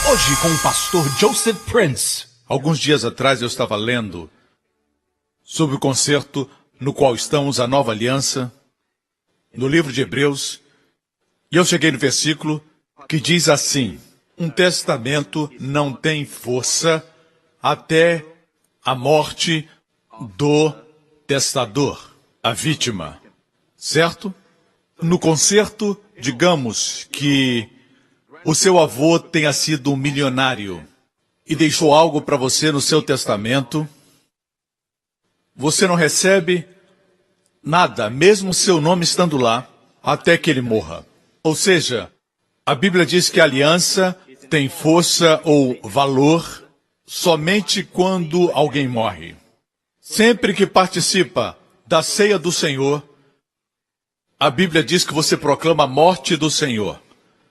Hoje com o pastor Joseph Prince. Alguns dias atrás eu estava lendo sobre o concerto no qual estamos, a nova aliança, no livro de Hebreus, e eu cheguei no versículo que diz assim: um testamento não tem força até a morte do testador, a vítima, certo? No concerto, digamos que o seu avô tenha sido um milionário e deixou algo para você no seu testamento. Você não recebe nada, mesmo seu nome estando lá, até que ele morra. Ou seja, a Bíblia diz que a aliança tem força ou valor somente quando alguém morre. Sempre que participa da ceia do Senhor, a Bíblia diz que você proclama a morte do Senhor.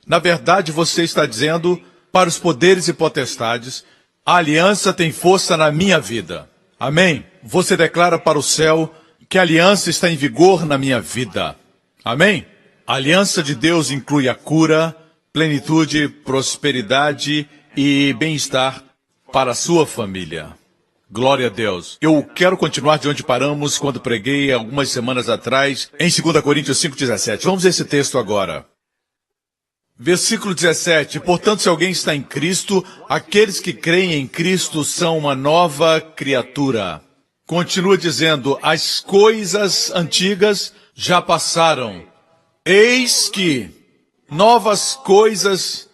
Na verdade, você está dizendo para os poderes e potestades: a aliança tem força na minha vida. Amém? Você declara para o céu que a aliança está em vigor na minha vida. Amém? A aliança de Deus inclui a cura, plenitude, prosperidade e bem-estar para a sua família. Glória a Deus. Eu quero continuar de onde paramos quando preguei algumas semanas atrás, em 2 Coríntios 5,17. Vamos ver esse texto agora. Versículo 17. Portanto, se alguém está em Cristo, aqueles que creem em Cristo são uma nova criatura. Continua dizendo: as coisas antigas já passaram. Eis que novas coisas,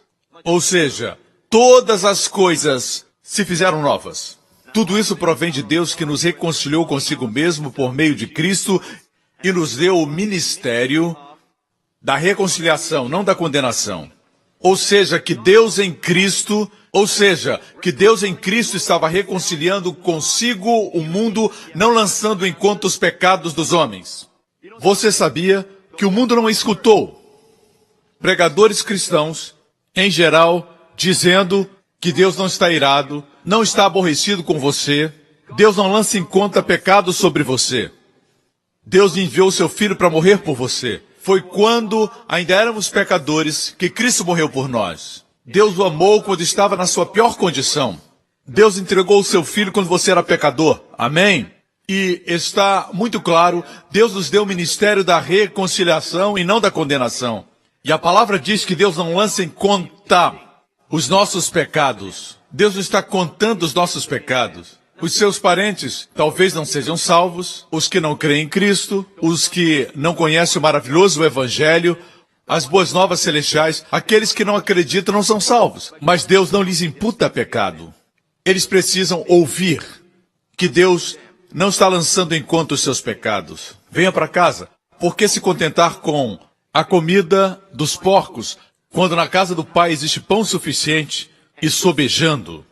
ou seja, todas as coisas se fizeram novas. Tudo isso provém de Deus, que nos reconciliou consigo mesmo por meio de Cristo e nos deu o ministério da reconciliação, não da condenação. Ou seja, que Deus em Cristo estava reconciliando consigo o mundo, não lançando em conta os pecados dos homens. Você sabia que o mundo não escutou pregadores cristãos, em geral, dizendo que Deus não está irado, não está aborrecido com você, Deus não lança em conta pecados sobre você. Deus enviou seu Filho para morrer por você. Foi quando ainda éramos pecadores que Cristo morreu por nós. Deus o amou quando estava na sua pior condição. Deus entregou o seu Filho quando você era pecador. Amém? E está muito claro, Deus nos deu o ministério da reconciliação e não da condenação. E a palavra diz que Deus não lança em conta os nossos pecados. Deus não está contando os nossos pecados. Os seus parentes talvez não sejam salvos, os que não creem em Cristo, os que não conhecem o maravilhoso Evangelho, as boas novas celestiais, aqueles que não acreditam não são salvos. Mas Deus não lhes imputa pecado. Eles precisam ouvir que Deus não está lançando em conta os seus pecados. Venha para casa. Por que se contentar com a comida dos porcos, quando na casa do Pai existe pão suficiente e sobejando?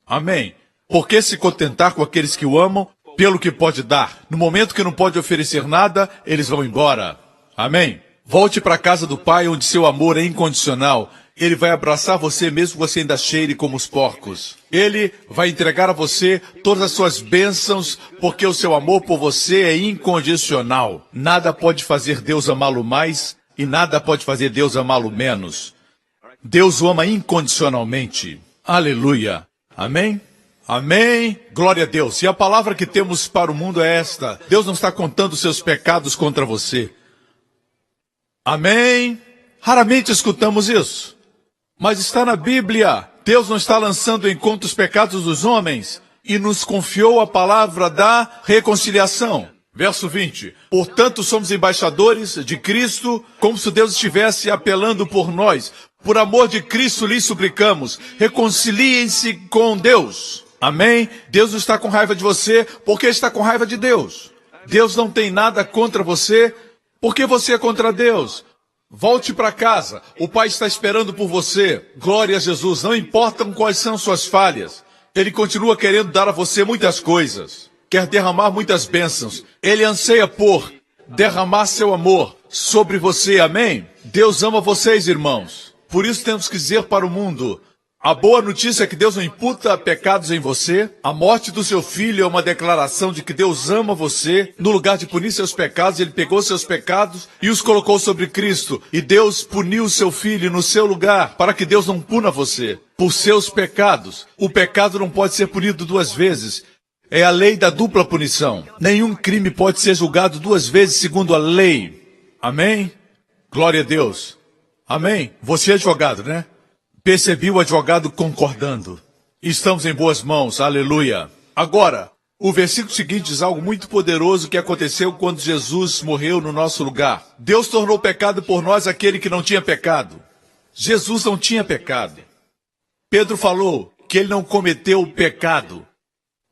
Amém. Por que se contentar com aqueles que o amam pelo que pode dar? No momento que não pode oferecer nada, eles vão embora. Amém? Volte para a casa do Pai, onde seu amor é incondicional. Ele vai abraçar você mesmo que você ainda cheire como os porcos. Ele vai entregar a você todas as suas bênçãos, porque o seu amor por você é incondicional. Nada pode fazer Deus amá-lo mais e nada pode fazer Deus amá-lo menos. Deus o ama incondicionalmente. Aleluia. Amém? Amém? Glória a Deus. E a palavra que temos para o mundo é esta: Deus não está contando seus pecados contra você. Amém? Raramente escutamos isso, mas está na Bíblia. Deus não está lançando em conta os pecados dos homens e nos confiou a palavra da reconciliação. Verso 20. Portanto, somos embaixadores de Cristo, como se Deus estivesse apelando por nós. Por amor de Cristo lhes suplicamos, reconciliem-se com Deus. Amém? Deus não está com raiva de você, porque está com raiva de Deus. Deus não tem nada contra você, porque você é contra Deus. Volte para casa, o Pai está esperando por você. Glória a Jesus, não importam quais são suas falhas. Ele continua querendo dar a você muitas coisas. Quer derramar muitas bênçãos. Ele anseia por derramar seu amor sobre você. Amém? Deus ama vocês, irmãos. Por isso temos que dizer para o mundo: A boa notícia é que Deus não imputa pecados em você. A morte do seu filho é uma declaração de que Deus ama você. No lugar de punir seus pecados, Ele pegou seus pecados e os colocou sobre Cristo. E Deus puniu seu filho no seu lugar, para que Deus não puna você por seus pecados. O pecado não pode ser punido duas vezes. É a lei da dupla punição. Nenhum crime pode ser julgado duas vezes segundo a lei. Amém? Glória a Deus. Amém? Você é advogado, né? Percebi o advogado concordando. Estamos em boas mãos, aleluia. Agora, o versículo seguinte diz algo muito poderoso que aconteceu quando Jesus morreu no nosso lugar. Deus tornou pecado por nós aquele que não tinha pecado. Jesus não tinha pecado. Pedro falou que ele não cometeu pecado.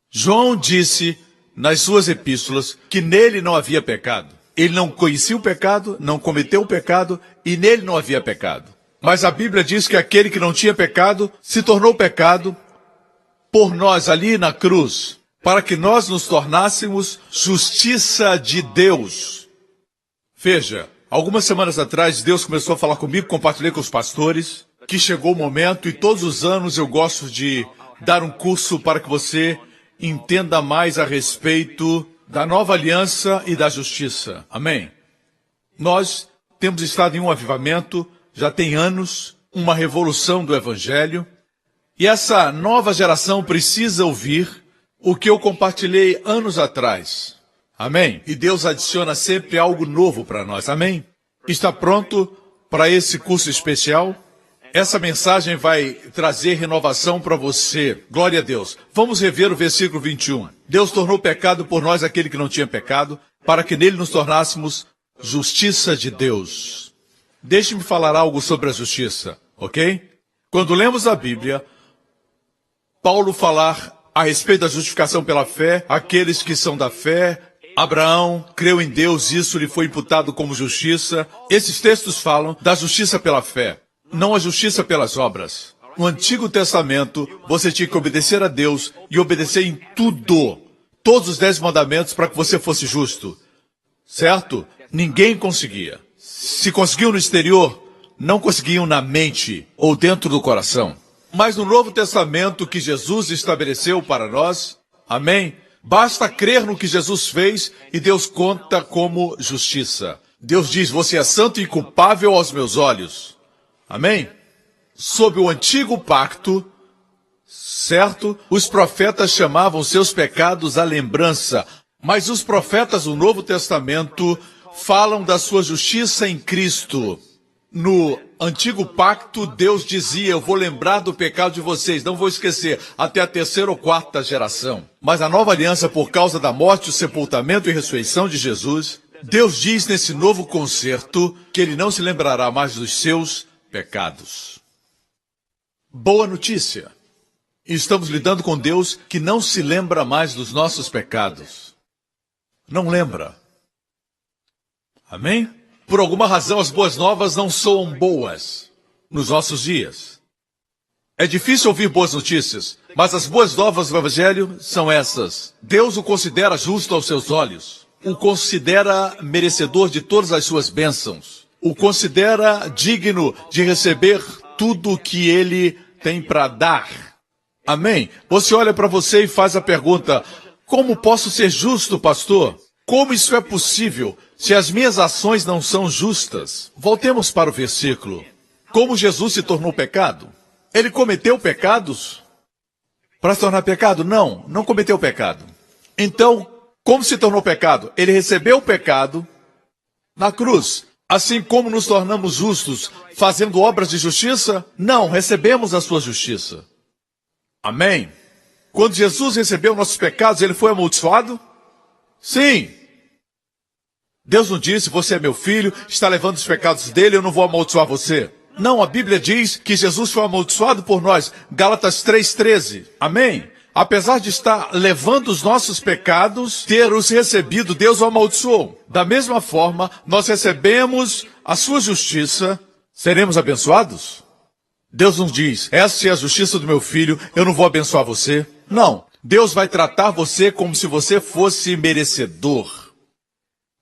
João disse nas suas epístolas que nele não havia pecado. Ele não conhecia o pecado, não cometeu o pecado e nele não havia pecado. Mas a Bíblia diz que aquele que não tinha pecado se tornou pecado por nós ali na cruz, para que nós nos tornássemos justiça de Deus. Veja, algumas semanas atrás Deus começou a falar comigo, compartilhei com os pastores, que chegou o momento e todos os anos eu gosto de dar um curso para que você entenda mais a respeito da nova aliança e da justiça. Amém? Nós temos estado em um avivamento. Já tem anos, uma revolução do Evangelho, e essa nova geração precisa ouvir o que eu compartilhei anos atrás. Amém? E Deus adiciona sempre algo novo para nós. Amém? Está pronto para esse curso especial? Essa mensagem vai trazer renovação para você. Glória a Deus. Vamos rever o versículo 21. Deus tornou pecado por nós aquele que não tinha pecado, para que nele nos tornássemos justiça de Deus. Deixe-me falar algo sobre a justiça, ok? Quando lemos a Bíblia, Paulo falar a respeito da justificação pela fé, aqueles que são da fé, Abraão creu em Deus, isso lhe foi imputado como justiça. Esses textos falam da justiça pela fé, não a justiça pelas obras. No Antigo Testamento, você tinha que obedecer a Deus e obedecer em tudo, todos os 10 mandamentos para que você fosse justo, certo? Ninguém conseguia. Se conseguiam no exterior, não conseguiam na mente ou dentro do coração. Mas no Novo Testamento que Jesus estabeleceu para nós, amém? Basta crer no que Jesus fez e Deus conta como justiça. Deus diz, você é santo e inculpável aos meus olhos. Amém? Sob o antigo pacto, certo? Os profetas chamavam seus pecados à lembrança. Mas os profetas do Novo Testamento falam da sua justiça em Cristo. No antigo pacto, Deus dizia, eu vou lembrar do pecado de vocês, não vou esquecer, até a 3ª ou 4ª geração. Mas a nova aliança, por causa da morte, o sepultamento e ressurreição de Jesus, Deus diz nesse novo concerto que Ele não se lembrará mais dos seus pecados. Boa notícia. Estamos lidando com Deus que não se lembra mais dos nossos pecados. Não lembra. Amém? Por alguma razão, as boas novas não soam boas nos nossos dias. É difícil ouvir boas notícias, mas as boas novas do Evangelho são essas. Deus o considera justo aos seus olhos. O considera merecedor de todas as suas bênçãos. O considera digno de receber tudo o que ele tem para dar. Amém? Você olha para você e faz a pergunta, como posso ser justo, pastor? Como isso é possível se as minhas ações não são justas? Voltemos para o versículo. Como Jesus se tornou pecado? Ele cometeu pecados para se tornar pecado? Não, não cometeu pecado. Então, como se tornou pecado? Ele recebeu o pecado na cruz. Assim como nos tornamos justos fazendo obras de justiça? Não, recebemos a sua justiça. Amém? Quando Jesus recebeu nossos pecados, ele foi amaldiçoado? Sim. Deus não disse, você é meu filho, está levando os pecados dele, eu não vou amaldiçoar você. Não, a Bíblia diz que Jesus foi amaldiçoado por nós. Gálatas 3,13. Amém? Apesar de estar levando os nossos pecados, ter os recebido, Deus o amaldiçoou. Da mesma forma, nós recebemos a sua justiça, seremos abençoados? Deus não diz, essa é a justiça do meu filho, eu não vou abençoar você. Não, Deus vai tratar você como se você fosse merecedor.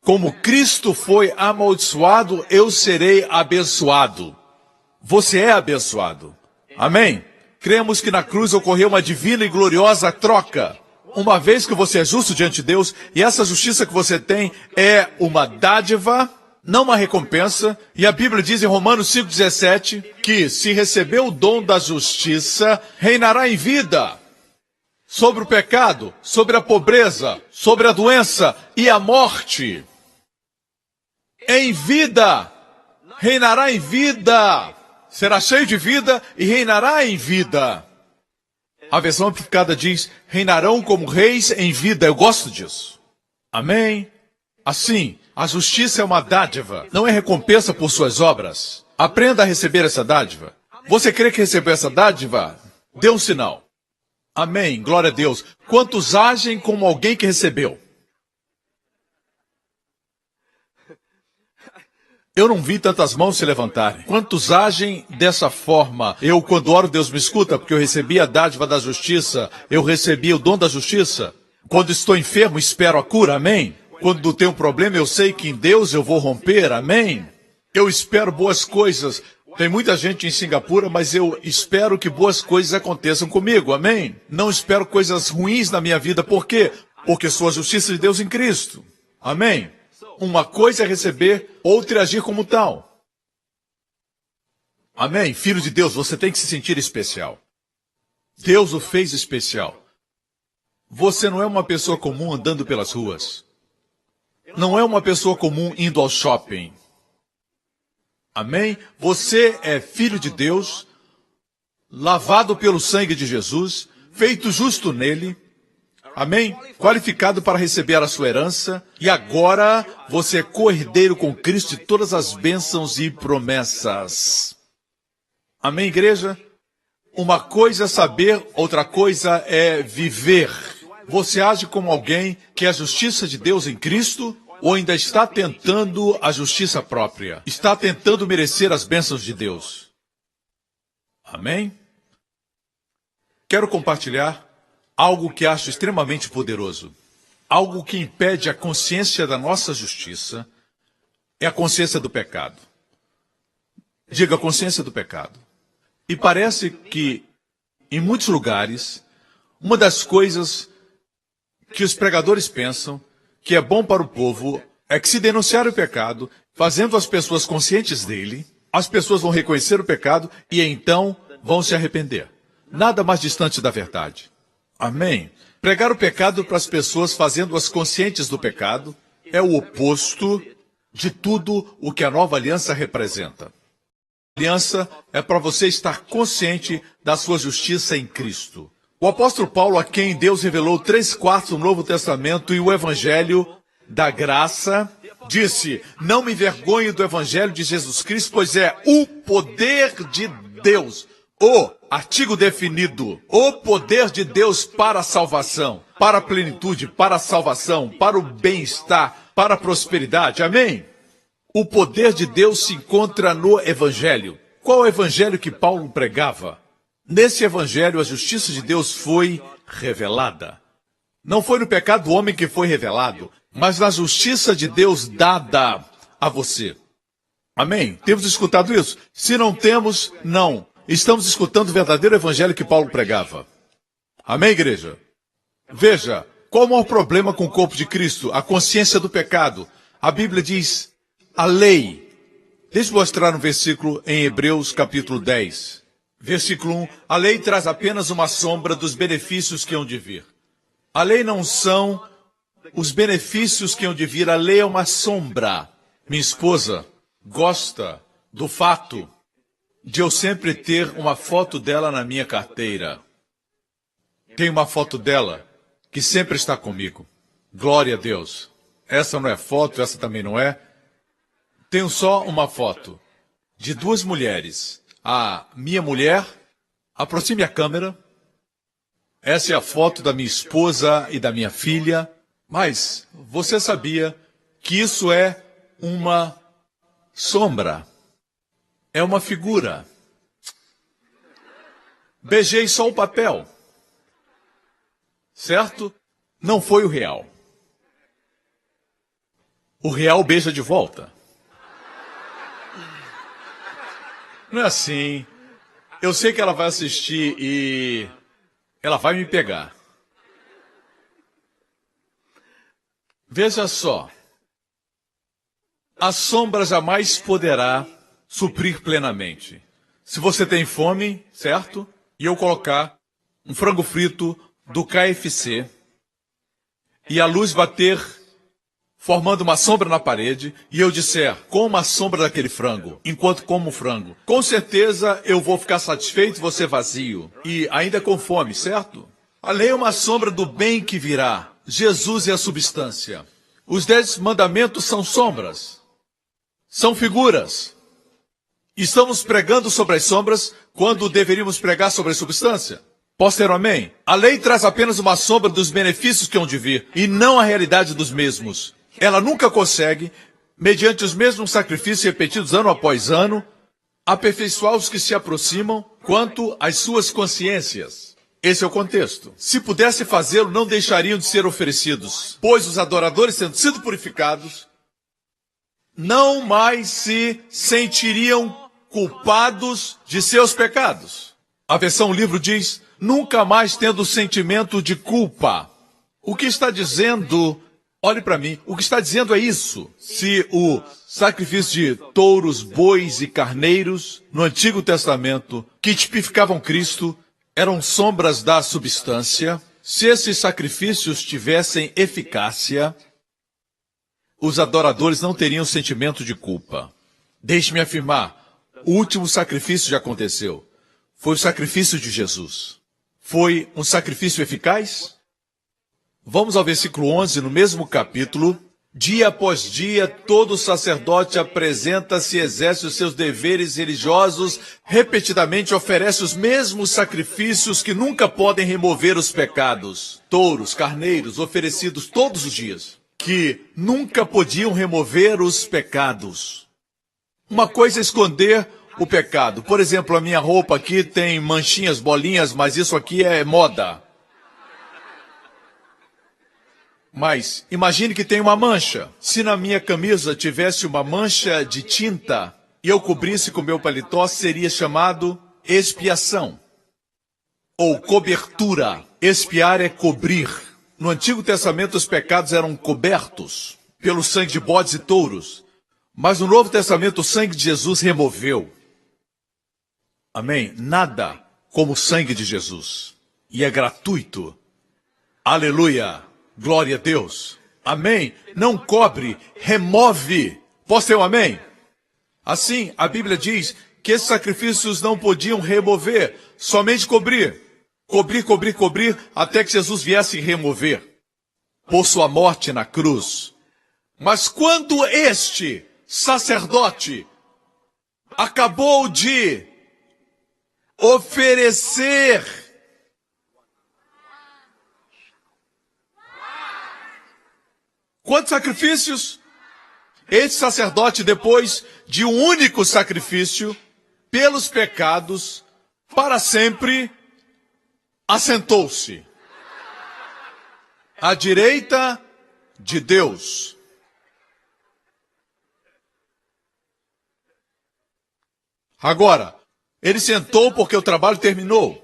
Como Cristo foi amaldiçoado, eu serei abençoado. Você é abençoado. Amém? Cremos que na cruz ocorreu uma divina e gloriosa troca. Uma vez que você é justo diante de Deus, e essa justiça que você tem é uma dádiva, não uma recompensa, e a Bíblia diz em Romanos 5,17 que se receber o dom da justiça, reinará em vida sobre o pecado, sobre a pobreza, sobre a doença e a morte. Em vida, reinará em vida, será cheio de vida e reinará em vida. A versão amplificada diz, reinarão como reis em vida. Eu gosto disso. Amém? Assim, a justiça é uma dádiva, não é recompensa por suas obras. Aprenda a receber essa dádiva. Você crê que recebeu essa dádiva? Dê um sinal. Amém, glória a Deus. Quantos agem como alguém que recebeu? Eu não vi tantas mãos se levantarem. Quantos agem dessa forma? Eu, quando oro, Deus me escuta, porque eu recebi a dádiva da justiça. Eu recebi o dom da justiça. Quando estou enfermo, espero a cura. Amém? Quando tenho um problema, eu sei que em Deus eu vou romper. Amém? Eu espero boas coisas. Tem muita gente em Singapura, mas eu espero que boas coisas aconteçam comigo. Amém? Não espero coisas ruins na minha vida. Por quê? Porque sou a justiça de Deus em Cristo. Amém? Uma coisa é receber, outra é agir como tal. Amém? Filho de Deus, você tem que se sentir especial. Deus o fez especial. Você não é uma pessoa comum andando pelas ruas. Não é uma pessoa comum indo ao shopping. Amém? Você é filho de Deus, lavado pelo sangue de Jesus, feito justo nele. Amém? Qualificado para receber a sua herança. E agora você é co-herdeiro com Cristo de todas as bênçãos e promessas. Amém, igreja? Uma coisa é saber, outra coisa é viver. Você age como alguém que é a justiça de Deus em Cristo ou ainda está tentando a justiça própria? Está tentando merecer as bênçãos de Deus? Amém? Quero compartilhar algo que acho extremamente poderoso. Algo que impede a consciência da nossa justiça é a consciência do pecado. Diga, a consciência do pecado. E parece que, em muitos lugares, uma das coisas que os pregadores pensam que é bom para o povo é que se denunciar o pecado, fazendo as pessoas conscientes dele, as pessoas vão reconhecer o pecado e então vão se arrepender. Nada mais distante da verdade. Amém? Pregar o pecado para as pessoas fazendo-as conscientes do pecado é o oposto de tudo o que a nova aliança representa. A aliança é para você estar consciente da sua justiça em Cristo. O apóstolo Paulo, a quem Deus revelou 3/4 do Novo Testamento e o Evangelho da Graça, disse, não me envergonho do Evangelho de Jesus Cristo, pois é o poder de Deus. O artigo definido, o poder de Deus para a salvação, para a plenitude, para a salvação, para o bem-estar, para a prosperidade. Amém? O poder de Deus se encontra no Evangelho. Qual o Evangelho que Paulo pregava? Nesse Evangelho, a justiça de Deus foi revelada. Não foi no pecado do homem que foi revelado, mas na justiça de Deus dada a você. Amém? Temos escutado isso? Se não temos, não. Estamos escutando o verdadeiro evangelho que Paulo pregava. Amém, igreja? Veja, qual o maior problema com o corpo de Cristo? A consciência do pecado. A Bíblia diz, a lei. Deixa eu mostrar um versículo em Hebreus capítulo 10. Versículo 1. A lei traz apenas uma sombra dos benefícios que hão de vir. A lei não são os benefícios que hão de vir. A lei é uma sombra. Minha esposa gosta do fato de eu sempre ter uma foto dela na minha carteira. Tem uma foto dela que sempre está comigo. Glória a Deus. Essa não é foto, essa também não é. Tenho só uma foto de duas mulheres. A minha mulher, aproxime a câmera. Essa é a foto da minha esposa e da minha filha. Mas você sabia que isso é uma sombra? É uma figura. Beijei só o papel. Certo? Não foi o real. O real beija de volta. Não é assim. Eu sei que ela vai assistir e ela vai me pegar. Veja só. A sombra jamais poderá suprir plenamente. Se você tem fome, certo? E eu colocar um frango frito do KFC e a luz bater formando uma sombra na parede, e eu disser, coma a sombra daquele frango, enquanto como o frango. Com certeza eu vou ficar satisfeito e você vazio, e ainda com fome, certo? A lei é uma sombra do bem que virá. Jesus é a substância. Os 10 mandamentos são sombras. São figuras. Estamos pregando sobre as sombras quando deveríamos pregar sobre a substância. Posso ter um amém? A lei traz apenas uma sombra dos benefícios que hão de vir, e não a realidade dos mesmos. Ela nunca consegue, mediante os mesmos sacrifícios repetidos ano após ano, aperfeiçoar os que se aproximam quanto às suas consciências. Esse é o contexto. Se pudesse fazê-lo, não deixariam de ser oferecidos, pois os adoradores, tendo sido purificados, não mais se sentiriam culpados de seus pecados. A versão livro diz, nunca mais tendo o sentimento de culpa. O que está dizendo... Olhe para mim, o que está dizendo é isso. Se o sacrifício de touros, bois e carneiros no Antigo Testamento, que tipificavam Cristo, eram sombras da substância, se esses sacrifícios tivessem eficácia, os adoradores não teriam sentimento de culpa. Deixe-me afirmar, o último sacrifício já aconteceu. Foi o sacrifício de Jesus. Foi um sacrifício eficaz? Vamos ao versículo 11, no mesmo capítulo. Dia após dia, todo sacerdote apresenta-se e exerce os seus deveres religiosos, repetidamente oferece os mesmos sacrifícios que nunca podem remover os pecados. Touros, carneiros, oferecidos todos os dias, que nunca podiam remover os pecados. Uma coisa é esconder o pecado. Por exemplo, a minha roupa aqui tem manchinhas, bolinhas, mas isso aqui é moda. Mas imagine que tem uma mancha. Se na minha camisa tivesse uma mancha de tinta e eu cobrisse com meu paletó, seria chamado expiação ou cobertura. Expiar é cobrir. No Antigo Testamento os pecados eram cobertos pelo sangue de bodes e touros. Mas no Novo Testamento o sangue de Jesus removeu. Amém? Nada como o sangue de Jesus. E é gratuito. Aleluia. Glória a Deus. Amém. Não cobre, remove. Posso ter um amém? Assim, a Bíblia diz que esses sacrifícios não podiam remover, somente cobrir. Cobrir, até que Jesus viesse remover. Por sua morte na cruz. Mas quando este sacerdote acabou de oferecer quantos sacrifícios? Este sacerdote, depois de um único sacrifício, pelos pecados, para sempre, assentou-se à direita de Deus. Agora, ele sentou porque o trabalho terminou.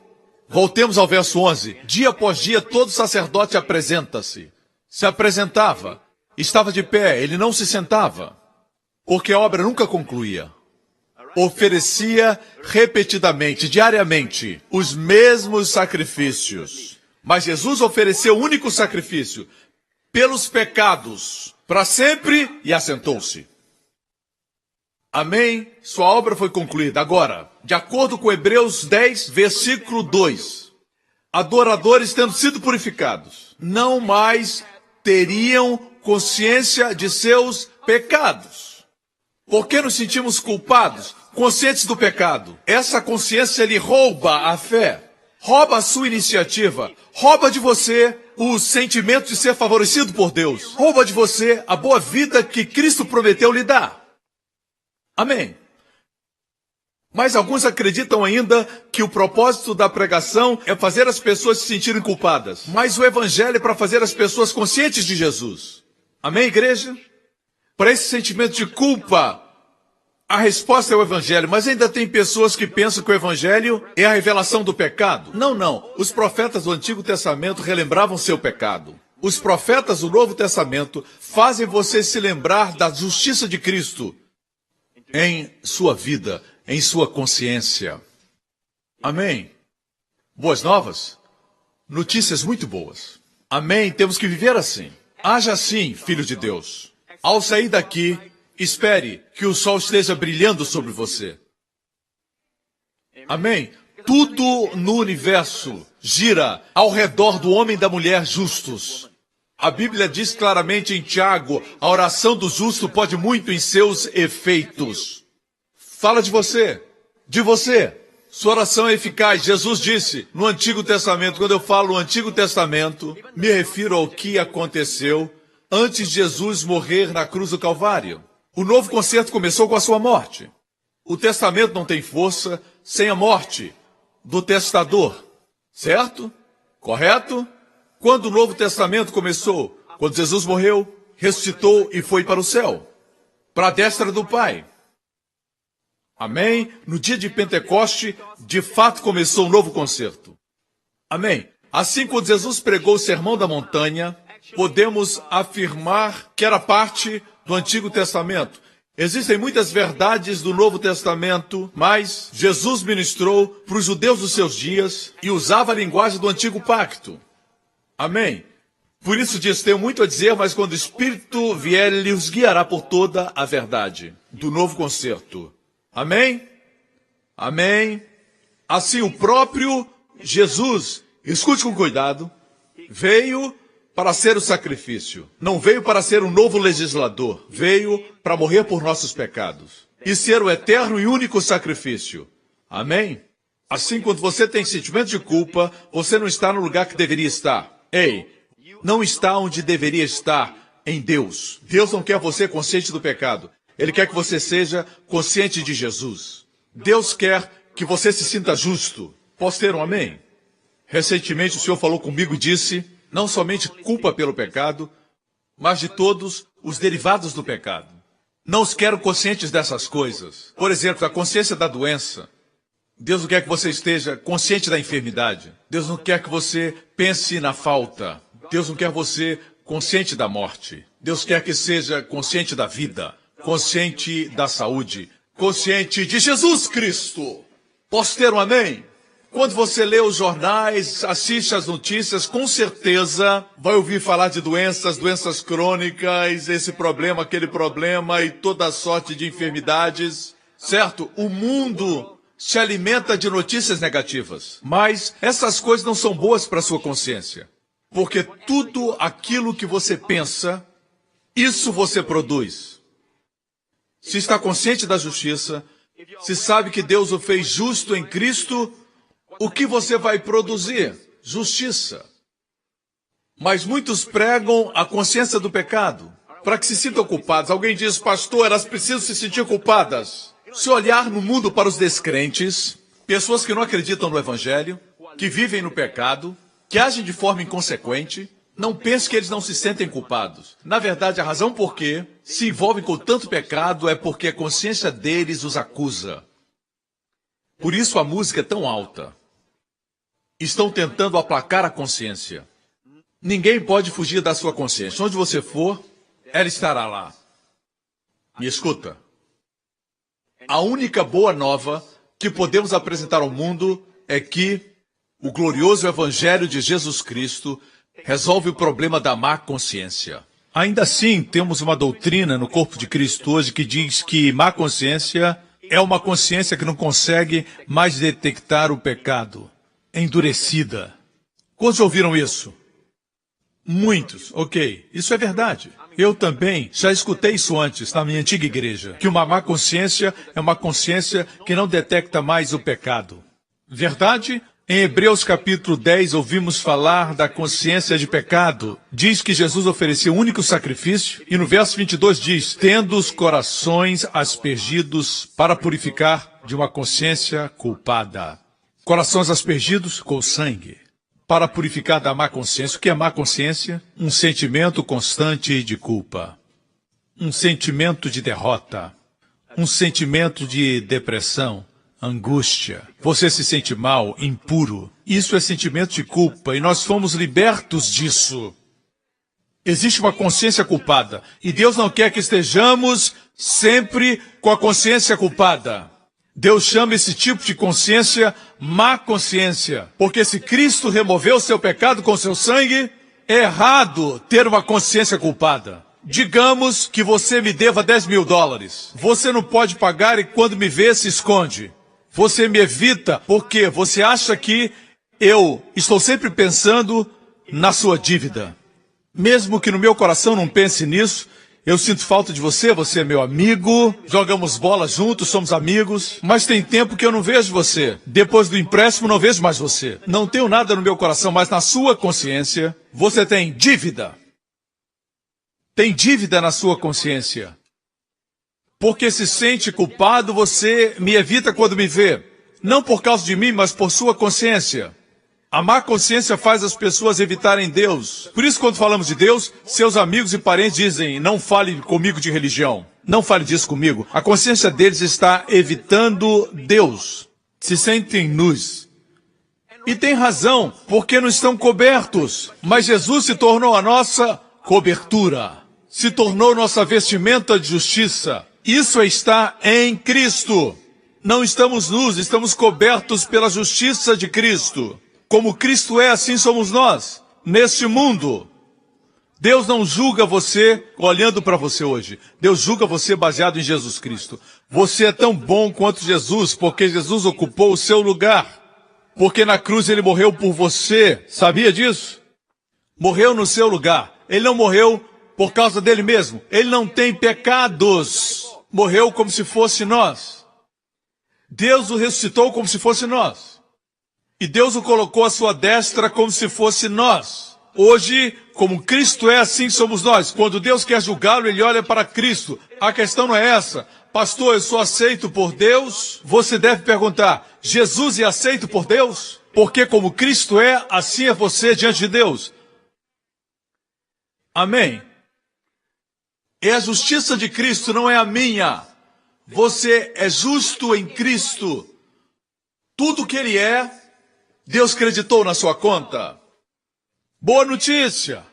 Voltemos ao verso 11. Dia após dia, todo sacerdote apresenta-se. Se apresentava. Estava de pé, ele não se sentava, porque a obra nunca concluía. Oferecia repetidamente, diariamente, os mesmos sacrifícios. Mas Jesus ofereceu o único sacrifício, pelos pecados, para sempre, e assentou-se. Amém? Sua obra foi concluída. Agora, de acordo com Hebreus 10, versículo 2, adoradores tendo sido purificados, não mais teriam consciência de seus pecados. Por que nos sentimos culpados, conscientes do pecado? Essa consciência lhe rouba a fé, rouba a sua iniciativa, rouba de você o sentimento de ser favorecido por Deus, rouba de você a boa vida que Cristo prometeu lhe dar. Amém. Mas alguns acreditam ainda que o propósito da pregação é fazer as pessoas se sentirem culpadas. Mas o evangelho é para fazer as pessoas conscientes de Jesus. Amém, igreja? Para esse sentimento de culpa A resposta é o Evangelho, mas ainda tem pessoas que pensam que o Evangelho é a revelação do pecado. Não, não. Os profetas do Antigo Testamento relembravam seu pecado. Os profetas do Novo Testamento fazem você se lembrar da justiça de Cristo em sua vida, em sua consciência. Amém? Boas novas? Notícias muito boas. Amém? Temos que viver assim. Haja assim, filho de Deus. Ao sair daqui, espere que o sol esteja brilhando sobre você. Amém? Tudo no universo gira ao redor do homem e da mulher justos. A Bíblia diz claramente em Tiago, a oração do justo pode muito em seus efeitos. Fala de você. De você. Sua oração é eficaz. Jesus disse no Antigo Testamento, quando eu falo Antigo Testamento, me refiro ao que aconteceu antes de Jesus morrer na cruz do Calvário. O novo concerto começou com a sua morte. O testamento não tem força sem a morte do testador. Certo? Correto? Quando o Novo Testamento começou? Quando Jesus morreu, ressuscitou e foi para o céu, para a destra do Pai. Amém? No dia de Pentecoste, de fato começou um novo concerto. Amém? Assim, quando Jesus pregou o Sermão da Montanha, podemos afirmar que era parte do Antigo Testamento. Existem muitas verdades do Novo Testamento, mas Jesus ministrou para os judeus dos seus dias e usava a linguagem do Antigo Pacto. Amém? Por isso diz, tenho muito a dizer, mas quando o Espírito vier, ele os guiará por toda a verdade do novo concerto. Amém? Amém? Assim, o próprio Jesus, escute com cuidado, veio para ser o sacrifício. Não veio para ser um novo legislador. Veio para morrer por nossos pecados e ser o eterno e único sacrifício. Amém? Assim, quando você tem sentimento de culpa, você não está no lugar que deveria estar. Ei, não está onde deveria estar, em Deus. Deus não quer você consciente do pecado. Ele quer que você seja consciente de Jesus. Deus quer que você se sinta justo. Posso ter um amém? Recentemente o Senhor falou comigo e disse, não somente culpa pelo pecado, mas de todos os derivados do pecado. Não os quero conscientes dessas coisas. Por exemplo, a consciência da doença. Deus não quer que você esteja consciente da enfermidade. Deus não quer que você pense na falta. Deus não quer você consciente da morte. Deus quer que seja consciente da vida, consciente da saúde, consciente de Jesus Cristo. Posso ter um amém? Quando você lê os jornais, assiste às notícias, com certeza vai ouvir falar de doenças crônicas, esse problema, aquele problema e toda a sorte de enfermidades. Certo? O mundo se alimenta de notícias negativas. Mas essas coisas não são boas para a sua consciência. Porque tudo aquilo que você pensa, isso você produz. Se está consciente da justiça, se sabe que Deus o fez justo em Cristo, o que você vai produzir? Justiça. Mas muitos pregam a consciência do pecado, para que se sintam culpados. Alguém diz, pastor, elas precisam se sentir culpadas. Se olhar no mundo para os descrentes, pessoas que não acreditam no Evangelho, que vivem no pecado, que agem de forma inconsequente, não pense que eles não se sentem culpados. Na verdade, a razão por que se envolvem com tanto pecado é porque a consciência deles os acusa. Por isso a música é tão alta. Estão tentando aplacar a consciência. Ninguém pode fugir da sua consciência. Onde você for, ela estará lá. Me escuta. A única boa nova que podemos apresentar ao mundo é que o glorioso Evangelho de Jesus Cristo resolve o problema da má consciência. Ainda assim, temos uma doutrina no corpo de Cristo hoje que diz que má consciência é uma consciência que não consegue mais detectar o pecado, endurecida. Quantos ouviram isso? Muitos, ok, isso é verdade. Eu também já escutei isso antes na minha antiga igreja, que uma má consciência é uma consciência que não detecta mais o pecado. Verdade? Em Hebreus capítulo 10 ouvimos falar da consciência de pecado. Diz que Jesus ofereceu o único sacrifício e no verso 22 diz, tendo os corações aspergidos para purificar de uma consciência culpada. Corações aspergidos com sangue. Para purificar da má consciência. O que é má consciência? Um sentimento constante de culpa. Um sentimento de derrota. um sentimento de depressão, angústia. Você se sente mal, impuro. Isso é sentimento de culpa e nós fomos libertos disso. Existe uma consciência culpada e Deus não quer que estejamos sempre com a consciência culpada. Deus chama esse tipo de consciência má consciência, porque se Cristo removeu seu pecado com seu sangue, é errado ter uma consciência culpada. Digamos que você me deva $10.000. Você não pode pagar e quando me vê se esconde. Você me evita porque você acha que eu estou sempre pensando na sua dívida. Mesmo que no meu coração não pense nisso, eu sinto falta de você, você é meu amigo, jogamos bola juntos, somos amigos, mas tem tempo que eu não vejo você. Depois do empréstimo não vejo mais você. Não tenho nada no meu coração, mas na sua consciência, você tem dívida. Tem dívida na sua consciência. Porque se sente culpado, você me evita quando me vê. Não por causa de mim, mas por sua consciência. A má consciência faz as pessoas evitarem Deus. Por isso, quando falamos de Deus, seus amigos e parentes dizem, não fale comigo de religião. Não fale disso comigo. A consciência deles está evitando Deus. Se sentem nus. E tem razão, porque não estão cobertos. Mas Jesus se tornou a nossa cobertura. Se tornou nossa vestimenta de justiça. Isso está em Cristo. Não estamos nus, estamos cobertos pela justiça de Cristo. Como Cristo é, assim somos nós, neste mundo. Deus não julga você olhando para você hoje. Deus julga você baseado em Jesus Cristo. Você é tão bom quanto Jesus, porque Jesus ocupou o seu lugar. Porque na cruz ele morreu por você. Sabia disso? Morreu no seu lugar. Ele não morreu por causa dele mesmo. Ele não tem pecados. Morreu como se fosse nós. Deus o ressuscitou como se fosse nós. E Deus o colocou à sua destra como se fosse nós. Hoje, como Cristo é, assim somos nós. Quando Deus quer julgá-lo, ele olha para Cristo. A questão não é essa. Pastor, eu sou aceito por Deus? Você deve perguntar, Jesus é aceito por Deus? Porque como Cristo é, assim é você diante de Deus. Amém? É a justiça de Cristo, não é a minha. Você é justo em Cristo. Tudo que ele é, Deus creditou na sua conta. Boa notícia!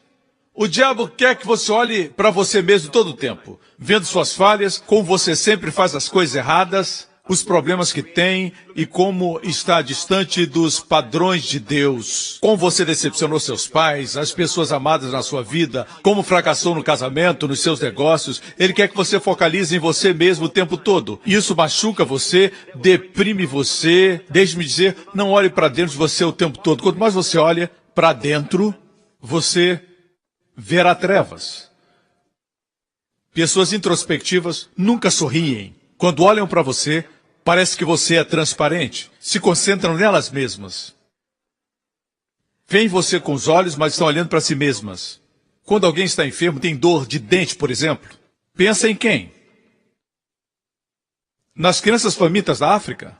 O diabo quer que você olhe para você mesmo todo o tempo, vendo suas falhas, como você sempre faz as coisas erradas, os problemas que tem e como está distante dos padrões de Deus. Como você decepcionou seus pais, as pessoas amadas na sua vida, como fracassou no casamento, nos seus negócios. Ele quer que você focalize em você mesmo o tempo todo. Isso machuca você, deprime você. Deixe-me dizer, não olhe para dentro de você o tempo todo. Quanto mais você olha para dentro, você verá trevas. Pessoas introspectivas nunca sorriem. Quando olham para você, parece que você é transparente. Se concentram nelas mesmas. Veem você com os olhos, mas estão olhando para si mesmas. Quando alguém está enfermo, tem dor de dente, por exemplo. Pensa em quem? Nas crianças famintas da África?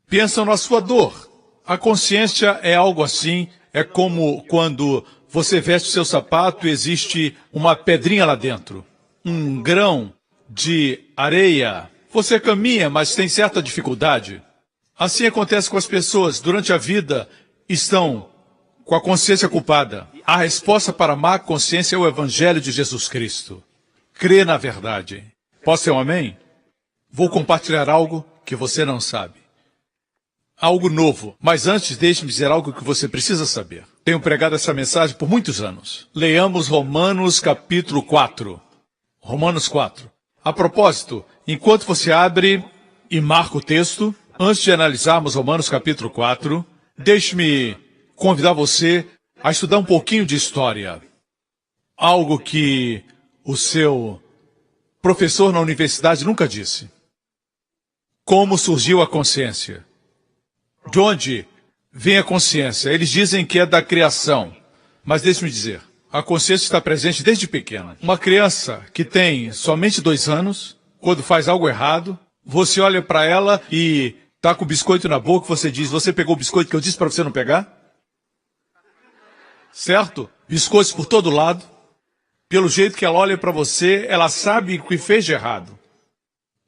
Pensam na sua dor. A consciência é algo assim. É como quando você veste o seu sapato e existe uma pedrinha lá dentro. Um grão de areia. Você caminha, mas tem certa dificuldade. Assim acontece com as pessoas. Durante a vida, estão com a consciência culpada. A resposta para a má consciência é o Evangelho de Jesus Cristo. Crê na verdade. Posso ter um amém? Vou compartilhar algo que você não sabe. Algo novo. Mas antes, deixe-me dizer algo que você precisa saber. Tenho pregado essa mensagem por muitos anos. Leiamos Romanos capítulo 4. Romanos 4. A propósito, enquanto você abre e marca o texto, antes de analisarmos Romanos capítulo 4, deixe-me convidar você a estudar um pouquinho de história. Algo que o seu professor na universidade nunca disse. Como surgiu a consciência? De onde vem a consciência? Eles dizem que é da criação, mas deixe-me dizer. A consciência está presente desde pequena. Uma criança que tem somente 2 anos, quando faz algo errado, você olha para ela e está com o biscoito na boca, você diz, você pegou o biscoito que eu disse para você não pegar? Certo? Biscoitos por todo lado. Pelo jeito que ela olha para você, ela sabe o que fez de errado.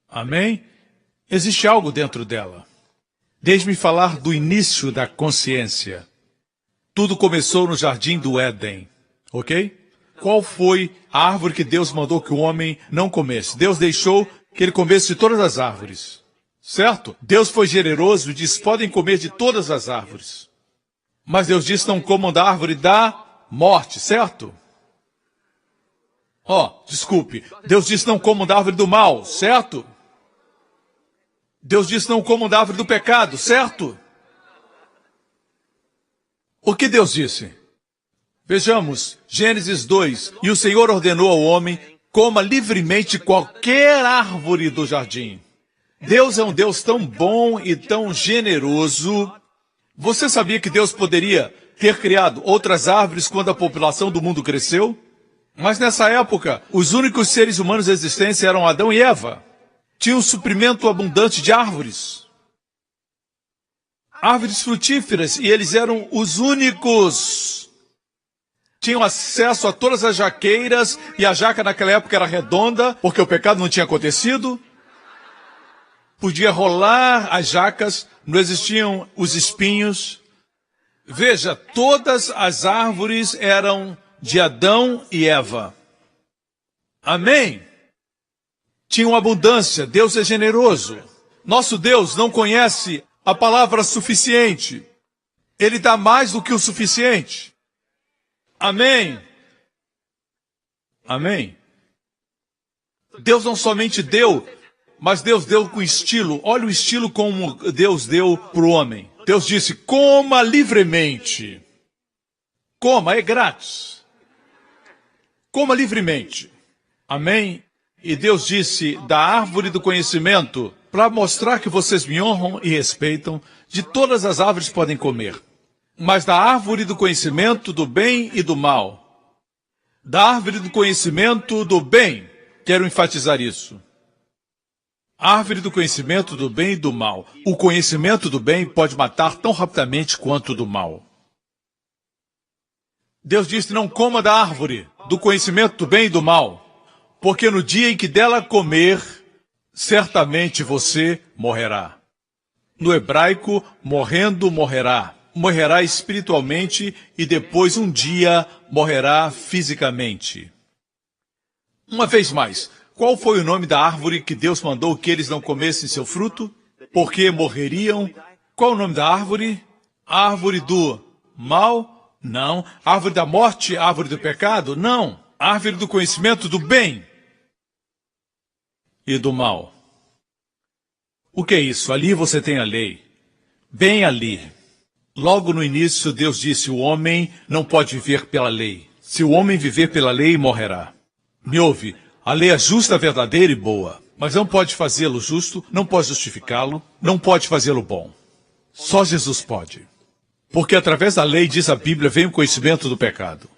Amém? Existe algo dentro dela. Deixe-me falar do início da consciência. Tudo começou no jardim do Éden, ok? Qual foi a árvore que Deus mandou que o homem não comesse? Deus deixou que ele comesse de todas as árvores, certo? Deus foi generoso e disse, podem comer de todas as árvores. Mas Deus disse, não comam da árvore da morte, certo? Desculpe. Deus disse, não comam da árvore do mal, certo? Deus disse, não comam da árvore do pecado, certo? O que Deus disse? Vejamos, Gênesis 2. E o Senhor ordenou ao homem, coma livremente qualquer árvore do jardim. Deus é um Deus tão bom e tão generoso. Você sabia que Deus poderia ter criado outras árvores quando a população do mundo cresceu? Mas nessa época, os únicos seres humanos existentes eram Adão e Eva. Tinha um suprimento abundante de árvores. Árvores frutíferas, e eles eram os únicos. Tinham acesso a todas as jaqueiras, e a jaca naquela época era redonda, porque o pecado não tinha acontecido. Podia rolar as jacas, não existiam os espinhos. Veja, todas as árvores eram de Adão e Eva. Amém? Tinham abundância, Deus é generoso. Nosso Deus não conhece a palavra suficiente. Ele dá mais do que o suficiente. Amém? Amém? Deus não somente deu, mas Deus deu com estilo. Olha o estilo como Deus deu para o homem. Deus disse, coma livremente. Coma, é grátis. Coma livremente. Amém? E Deus disse, da árvore do conhecimento, para mostrar que vocês me honram e respeitam, de todas as árvores podem comer. Mas da árvore do conhecimento do bem e do mal. Da árvore do conhecimento do bem. Quero enfatizar isso. Árvore do conhecimento do bem e do mal. O conhecimento do bem pode matar tão rapidamente quanto o do mal. Deus disse, não coma da árvore do conhecimento do bem e do mal, porque no dia em que dela comer, certamente você morrerá. No hebraico, morrendo, morrerá. Morrerá espiritualmente e depois um dia morrerá fisicamente. Uma vez mais, qual foi o nome da árvore que Deus mandou que eles não comessem seu fruto? Porque morreriam. Qual o nome da árvore? Árvore do mal? Não. Árvore da morte? Árvore do pecado? Não. Árvore do conhecimento do bem e do mal. O que é isso? Ali você tem a lei. Bem ali. Logo no início, Deus disse, o homem não pode viver pela lei. Se o homem viver pela lei, morrerá. Me ouve, a lei é justa, verdadeira e boa. Mas não pode fazê-lo justo, não pode justificá-lo, não pode fazê-lo bom. Só Jesus pode. Porque através da lei, diz a Bíblia, vem o conhecimento do pecado.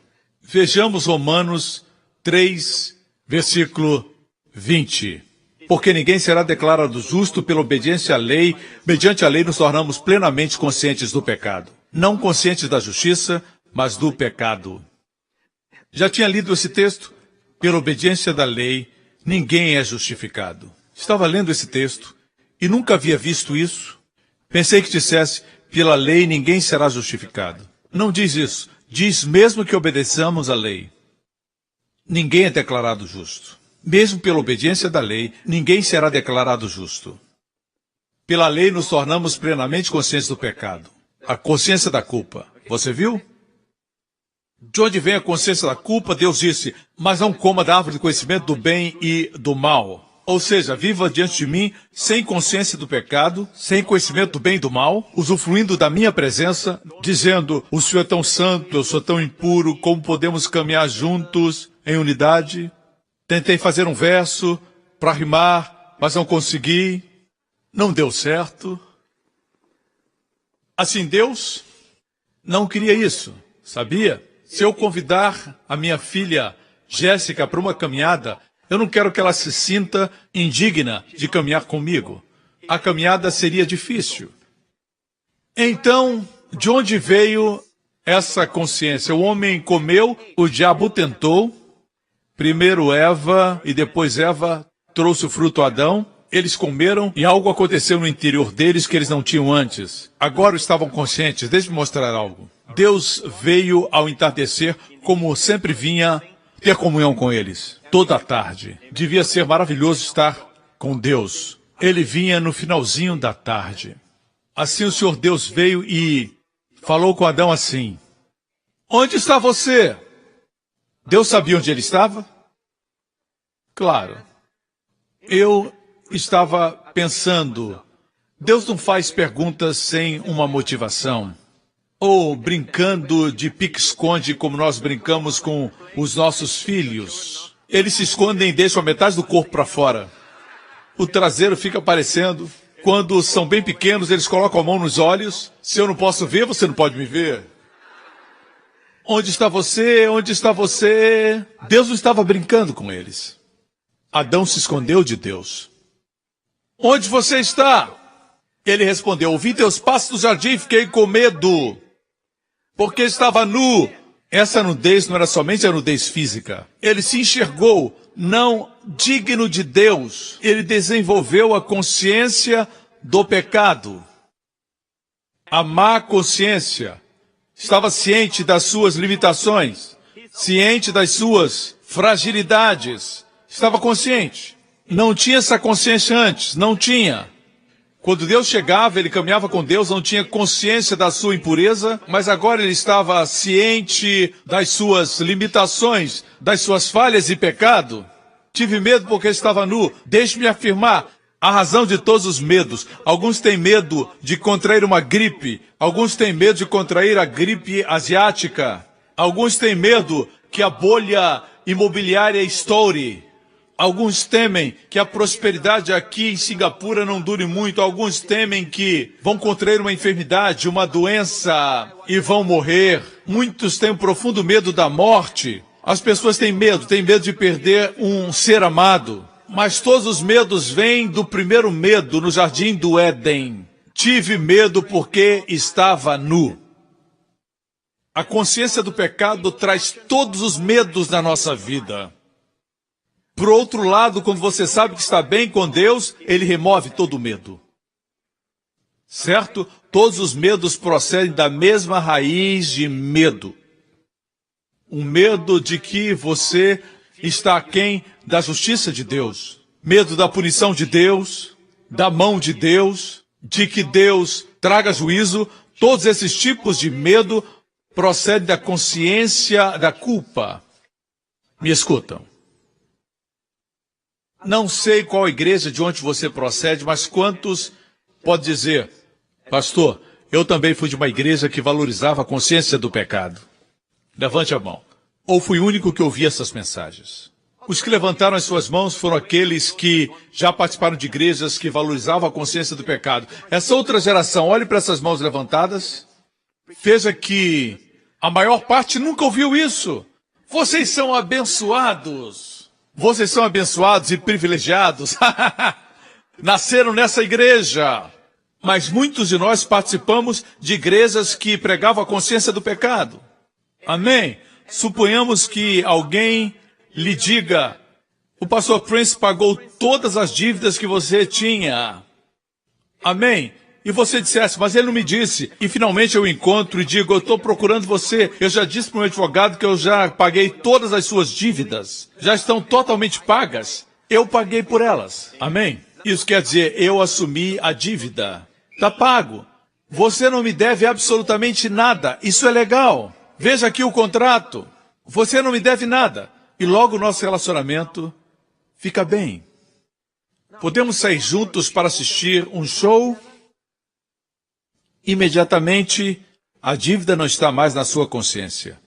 Vejamos Romanos 3, versículo 20. Porque ninguém será declarado justo pela obediência à lei. Mediante a lei nos tornamos plenamente conscientes do pecado. Não conscientes da justiça, mas do pecado. Já tinha lido esse texto? Pela obediência da lei, ninguém é justificado. Estava lendo esse texto e nunca havia visto isso. Pensei que dissesse, pela lei ninguém será justificado. Não diz isso. Diz mesmo que obedeçamos à lei. Ninguém é declarado justo. Mesmo pela obediência da lei, ninguém será declarado justo. Pela lei nos tornamos plenamente conscientes do pecado. A consciência da culpa. Você viu? De onde vem a consciência da culpa? Deus disse, mas não coma da árvore do conhecimento do bem e do mal. Ou seja, viva diante de mim sem consciência do pecado, sem conhecimento do bem e do mal, usufruindo da minha presença, dizendo, o Senhor é tão santo, eu sou tão impuro, como podemos caminhar juntos em unidade? Tentei fazer um verso para rimar, mas não consegui. Não deu certo. Assim, Deus não queria isso, sabia? Se eu convidar a minha filha Jéssica para uma caminhada, eu não quero que ela se sinta indigna de caminhar comigo. A caminhada seria difícil. Então, de onde veio essa consciência? O homem comeu, o diabo tentou. Primeiro Eva e depois Eva trouxe o fruto a Adão. Eles comeram e algo aconteceu no interior deles que eles não tinham antes. Agora estavam conscientes. Deixe-me mostrar algo. Deus veio ao entardecer, como sempre vinha, ter comunhão com eles. Toda a tarde. Devia ser maravilhoso estar com Deus. Ele vinha no finalzinho da tarde. Assim o Senhor Deus veio e falou com Adão assim: onde está você? Deus sabia onde ele estava? Claro. Eu estava pensando, Deus não faz perguntas sem uma motivação. Ou brincando de pique-esconde como nós brincamos com os nossos filhos. Eles se escondem e deixam a metade do corpo para fora. O traseiro fica aparecendo. Quando são bem pequenos, eles colocam a mão nos olhos. Se eu não posso ver, você não pode me ver. Onde está você? Onde está você? Deus não estava brincando com eles. Adão se escondeu de Deus. Onde você está? Ele respondeu: ouvi teus passos no jardim e fiquei com medo, porque estava nu. Essa nudez não era somente a nudez física. Ele se enxergou não digno de Deus. Ele desenvolveu a consciência do pecado. A má consciência. Estava ciente das suas limitações, ciente das suas fragilidades. Estava consciente. Não tinha essa consciência antes, não tinha. Quando Deus chegava, ele caminhava com Deus, não tinha consciência da sua impureza, mas agora ele estava ciente das suas limitações, das suas falhas e pecado. Tive medo porque estava nu. Deixe-me afirmar a razão de todos os medos. Alguns têm medo de contrair uma gripe. Alguns têm medo de contrair a gripe asiática. Alguns têm medo que a bolha imobiliária estoure. Alguns temem que a prosperidade aqui em Singapura não dure muito. Alguns temem que vão contrair uma enfermidade, uma doença e vão morrer. Muitos têm um profundo medo da morte. As pessoas têm medo de perder um ser amado. Mas todos os medos vêm do primeiro medo no jardim do Éden. Tive medo porque estava nu. A consciência do pecado traz todos os medos da nossa vida. Por outro lado, quando você sabe que está bem com Deus, ele remove todo o medo. Certo? Todos os medos procedem da mesma raiz de medo. Um medo de que você está aquém da justiça de Deus. Medo da punição de Deus, da mão de Deus, de que Deus traga juízo. Todos esses tipos de medo procedem da consciência da culpa. Me escutam. Não sei qual igreja de onde você procede, mas quantos pode dizer: pastor, eu também fui de uma igreja que valorizava a consciência do pecado. Levante a mão. Ou fui o único que ouvi essas mensagens? Os que levantaram as suas mãos foram aqueles que já participaram de igrejas que valorizavam a consciência do pecado. Essa outra geração, olhe para essas mãos levantadas. Veja que a maior parte nunca ouviu isso. Vocês são abençoados. Vocês são abençoados e privilegiados. Nasceram nessa igreja. Mas muitos de nós participamos de igrejas que pregavam a consciência do pecado. Amém? Suponhamos que alguém lhe diga: o pastor Prince pagou todas as dívidas que você tinha. Amém? E você dissesse: mas ele não me disse. E finalmente eu encontro e digo: eu estou procurando você. Eu já disse para o meu advogado que eu já paguei todas as suas dívidas. Já estão totalmente pagas. Eu paguei por elas. Amém? Isso quer dizer, eu assumi a dívida. Está pago. Você não me deve absolutamente nada. Isso é legal. Veja aqui o contrato. Você não me deve nada. E logo o nosso relacionamento fica bem. Podemos sair juntos para assistir um show. Imediatamente, a dívida não está mais na sua consciência.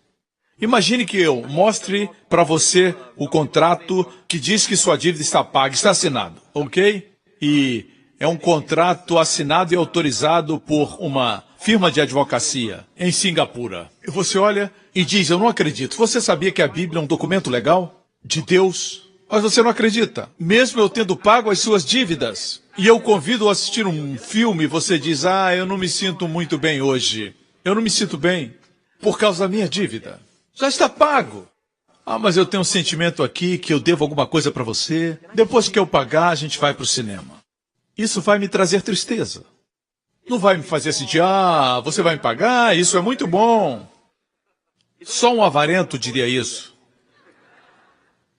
Imagine que eu mostre para você o contrato que diz que sua dívida está paga, está assinado, ok? E é um contrato assinado e autorizado por uma firma de advocacia em Singapura. E você olha e diz: eu não acredito. Você sabia que a Bíblia é um documento legal de Deus? Mas você não acredita. Mesmo eu tendo pago as suas dívidas, e eu convido a assistir um filme, você diz: eu não me sinto muito bem hoje. Eu não me sinto bem por causa da minha dívida. Já está pago. Ah, mas eu tenho um sentimento aqui que eu devo alguma coisa para você. Depois que eu pagar, a gente vai para o cinema. Isso vai me trazer tristeza. Não vai me fazer sentir, ah, você vai me pagar, isso é muito bom. Só um avarento diria isso.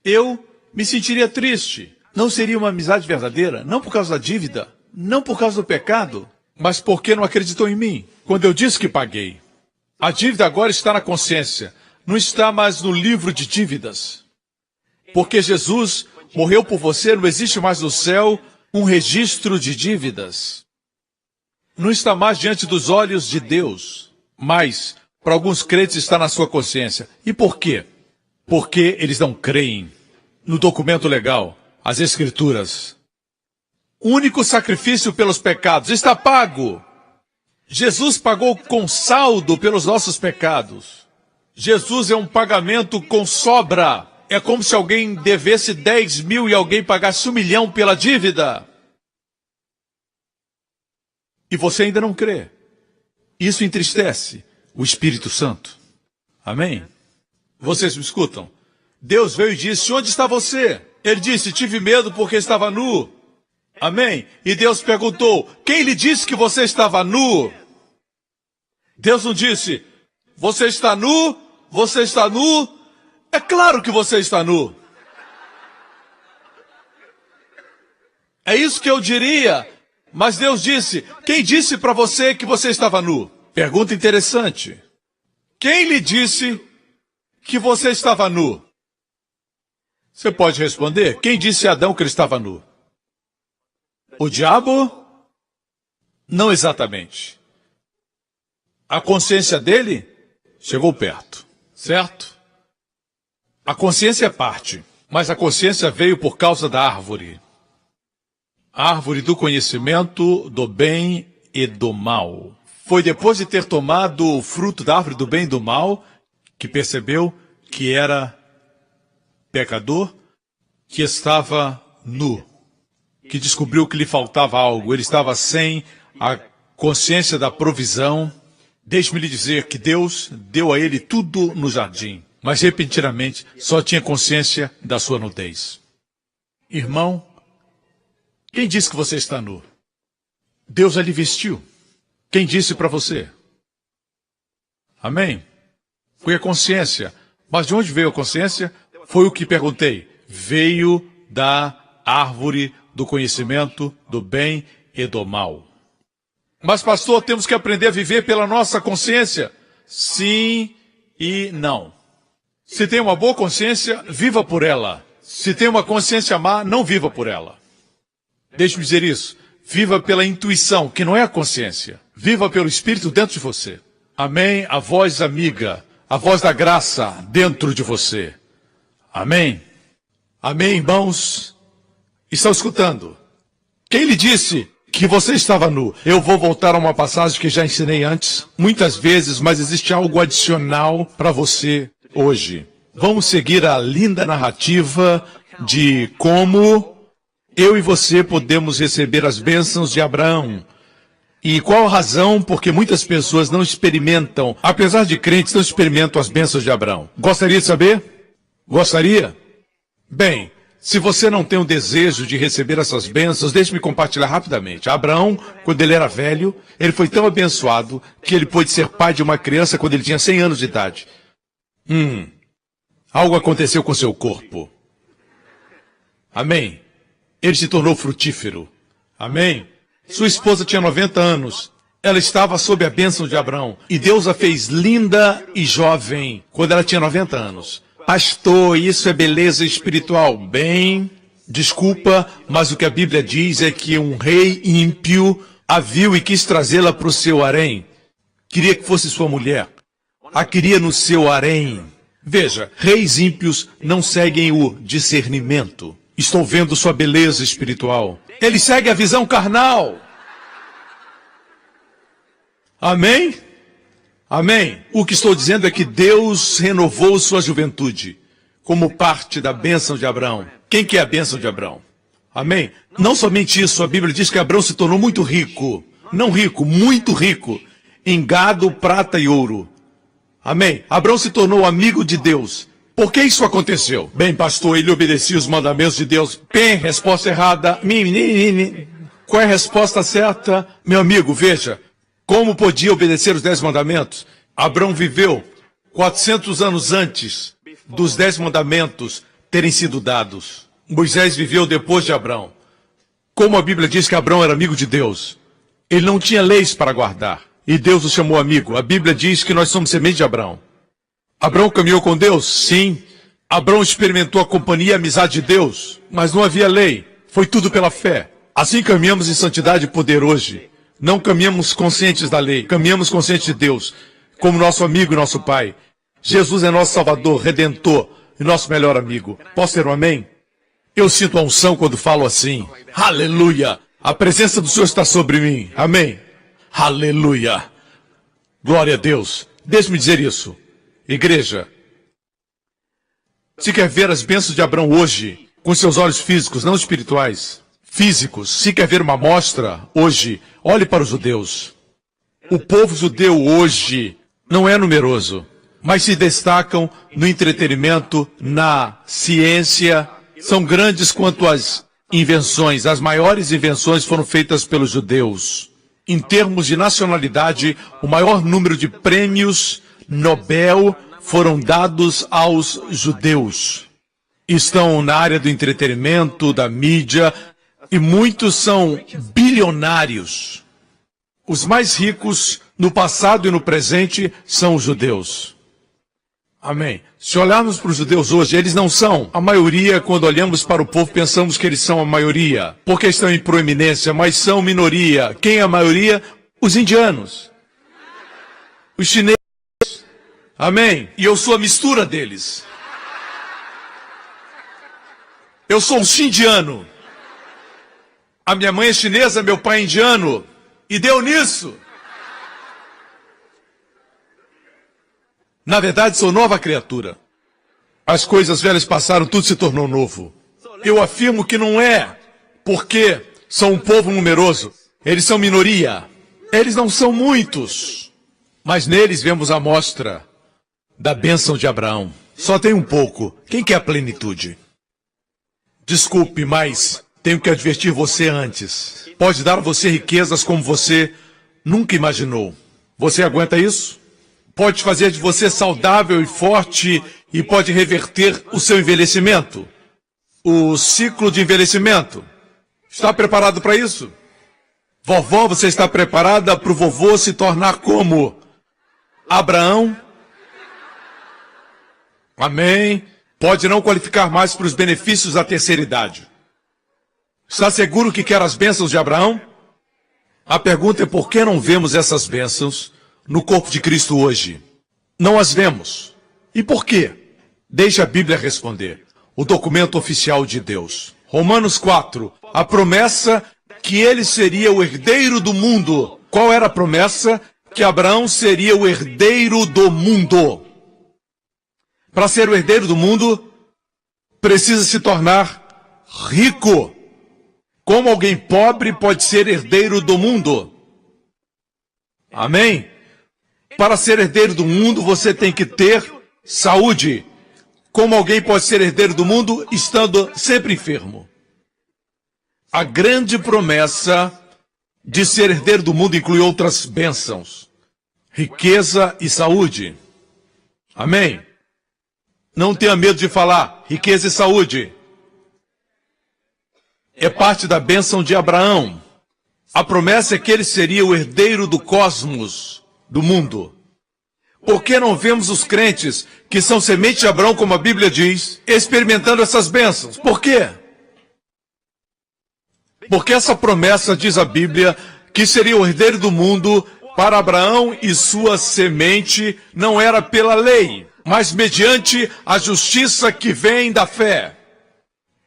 Eu me sentiria triste. Não seria uma amizade verdadeira, não por causa da dívida, não por causa do pecado, mas porque não acreditou em mim, quando eu disse que paguei. A dívida agora está na consciência, não está mais no livro de dívidas. Porque Jesus morreu por você, não existe mais no céu um registro de dívidas. Não está mais diante dos olhos de Deus, mas para alguns crentes está na sua consciência. E por quê? Porque eles não creem no documento legal, as Escrituras. O único sacrifício pelos pecados está pago. Jesus pagou com saldo pelos nossos pecados. Jesus é um pagamento com sobra. É como se alguém devesse 10 mil e alguém pagasse 1 milhão pela dívida. E você ainda não crê. Isso entristece o Espírito Santo. Amém? Vocês me escutam? Deus veio e disse, onde está você? Ele disse, tive medo porque estava nu. Amém? E Deus perguntou, quem lhe disse que você estava nu? Deus não disse, você está nu? Você está nu? É claro que você está nu. É isso que eu diria. Mas Deus disse, quem disse para você que você estava nu? Pergunta interessante. Quem lhe disse que você estava nu? Você pode responder, quem disse a Adão que ele estava nu? O diabo? Não exatamente. A consciência dele chegou perto, certo? A consciência é parte, mas a consciência veio por causa da árvore. A árvore do conhecimento do bem e do mal. Foi depois de ter tomado o fruto da árvore do bem e do mal que percebeu que era pecador, que estava nu, que descobriu que lhe faltava algo. Ele estava sem a consciência da provisão. Deixe-me lhe dizer que Deus deu a ele tudo no jardim, mas repentinamente só tinha consciência da sua nudez. Irmão, quem disse que você está nu? Deus lhe vestiu. Quem disse para você? Amém? Foi a consciência. Mas de onde veio a consciência? Foi o que perguntei. Veio da árvore do conhecimento do bem e do mal. Mas, pastor, temos que aprender a viver pela nossa consciência? Sim e não. Se tem uma boa consciência, viva por ela. Se tem uma consciência má, não viva por ela. Deixe-me dizer isso. Viva pela intuição, que não é a consciência. Viva pelo Espírito dentro de você. Amém? A voz amiga, a voz da graça dentro de você. Amém? Amém, irmãos? Estão escutando? Quem lhe disse que você estava nu? Eu vou voltar a uma passagem que já ensinei antes, muitas vezes, mas existe algo adicional para você hoje. Vamos seguir a linda narrativa de como eu e você podemos receber as bênçãos de Abraão. E qual a razão? Porque muitas pessoas não experimentam, apesar de crentes, não experimentam as bênçãos de Abraão. Gostaria de saber? Gostaria? Bem, se você não tem o desejo de receber essas bênçãos, deixe-me compartilhar rapidamente. Abraão, quando ele era velho, ele foi tão abençoado que ele pôde ser pai de uma criança quando ele tinha 100 anos de idade. Algo aconteceu com seu corpo. Amém? Ele se tornou frutífero. Amém? Sua esposa tinha 90 anos. Ela estava sob a bênção de Abraão. E Deus a fez linda e jovem quando ela tinha 90 anos. Pastor, isso é beleza espiritual. Bem, desculpa, mas o que a Bíblia diz é que um rei ímpio a viu e quis trazê-la para o seu harém. Queria que fosse sua mulher. A queria no seu harém. Veja, reis ímpios não seguem o discernimento. Estou vendo sua beleza espiritual. Ele segue a visão carnal. Amém? Amém? O que estou dizendo é que Deus renovou sua juventude como parte da bênção de Abraão. Quem que é a bênção de Abraão? Amém? Não somente isso, a Bíblia diz que Abraão se tornou muito rico. Não rico, muito rico. Em gado, prata e ouro. Amém? Abraão se tornou amigo de Deus. Por que isso aconteceu? Bem, pastor, ele obedecia os mandamentos de Deus. Bem, resposta errada. Qual é a resposta certa? Meu amigo, veja, como podia obedecer os 10 mandamentos? Abraão viveu 400 anos antes dos 10 mandamentos terem sido dados. Moisés viveu depois de Abraão. Como a Bíblia diz que Abraão era amigo de Deus, ele não tinha leis para guardar. E Deus o chamou amigo. A Bíblia diz que nós somos semente de Abraão. Abraão caminhou com Deus? Sim. Abraão experimentou a companhia e a amizade de Deus, mas não havia lei. Foi tudo pela fé. Assim caminhamos em santidade e poder hoje. Não caminhamos conscientes da lei, caminhamos conscientes de Deus, como nosso amigo e nosso Pai. Jesus é nosso Salvador, Redentor e nosso melhor amigo. Posso ter um amém? Eu sinto a unção quando falo assim. Aleluia! A presença do Senhor está sobre mim. Amém? Aleluia! Glória a Deus. Deixe-me dizer isso. Igreja, se quer ver as bênçãos de Abraão hoje, com seus olhos físicos, não espirituais, físicos, se quer ver uma amostra hoje, olhe para os judeus. O povo judeu hoje não é numeroso, mas se destacam no entretenimento, na ciência, são grandes quanto as invenções. As maiores invenções foram feitas pelos judeus. Em termos de nacionalidade, o maior número de prêmios Nobel foram dados aos judeus. Estão na área do entretenimento, da mídia, e muitos são bilionários. Os mais ricos no passado e no presente são os judeus. Amém. Se olharmos para os judeus hoje, eles não são a maioria. Quando olhamos para o povo, pensamos que eles são a maioria, porque estão em proeminência, mas são minoria. Quem é a maioria? Os indianos. Os chineses. Amém? E eu sou a mistura deles. Eu sou um xindiano. A minha mãe é chinesa, meu pai é indiano. E deu nisso. Na verdade, sou nova criatura. As coisas velhas passaram, tudo se tornou novo. Eu afirmo que não é porque são um povo numeroso. Eles são minoria. Eles não são muitos. Mas neles vemos a amostra da bênção de Abraão. Só tem um pouco. Quem quer a plenitude? Desculpe, mas tenho que advertir você antes. Pode dar a você riquezas como você nunca imaginou. Você aguenta isso? Pode fazer de você saudável e forte e pode reverter o seu envelhecimento. O ciclo de envelhecimento. Está preparado para isso? Vovó, você está preparada para o vovô se tornar como Abraão? Amém. Pode não qualificar mais para os benefícios da terceira idade. Está seguro que quer as bênçãos de Abraão? A pergunta é por que não vemos essas bênçãos no corpo de Cristo hoje? Não as vemos. E por quê? Deixe a Bíblia responder. O documento oficial de Deus. Romanos 4. A promessa que ele seria o herdeiro do mundo. Qual era a promessa? Que Abraão seria o herdeiro do mundo. Para ser o herdeiro do mundo, precisa se tornar rico. Como alguém pobre pode ser herdeiro do mundo? Amém? Para ser herdeiro do mundo, você tem que ter saúde. Como alguém pode ser herdeiro do mundo estando sempre enfermo? A grande promessa de ser herdeiro do mundo inclui outras bênçãos. Riqueza e saúde. Amém? Não tenha medo de falar riqueza e saúde. É parte da bênção de Abraão. A promessa é que ele seria o herdeiro do cosmos, do mundo. Por que não vemos os crentes que são semente de Abraão, como a Bíblia diz, experimentando essas bênçãos? Por quê? Porque essa promessa, diz a Bíblia, que seria o herdeiro do mundo para Abraão e sua semente, não era pela lei, mas mediante a justiça que vem da fé.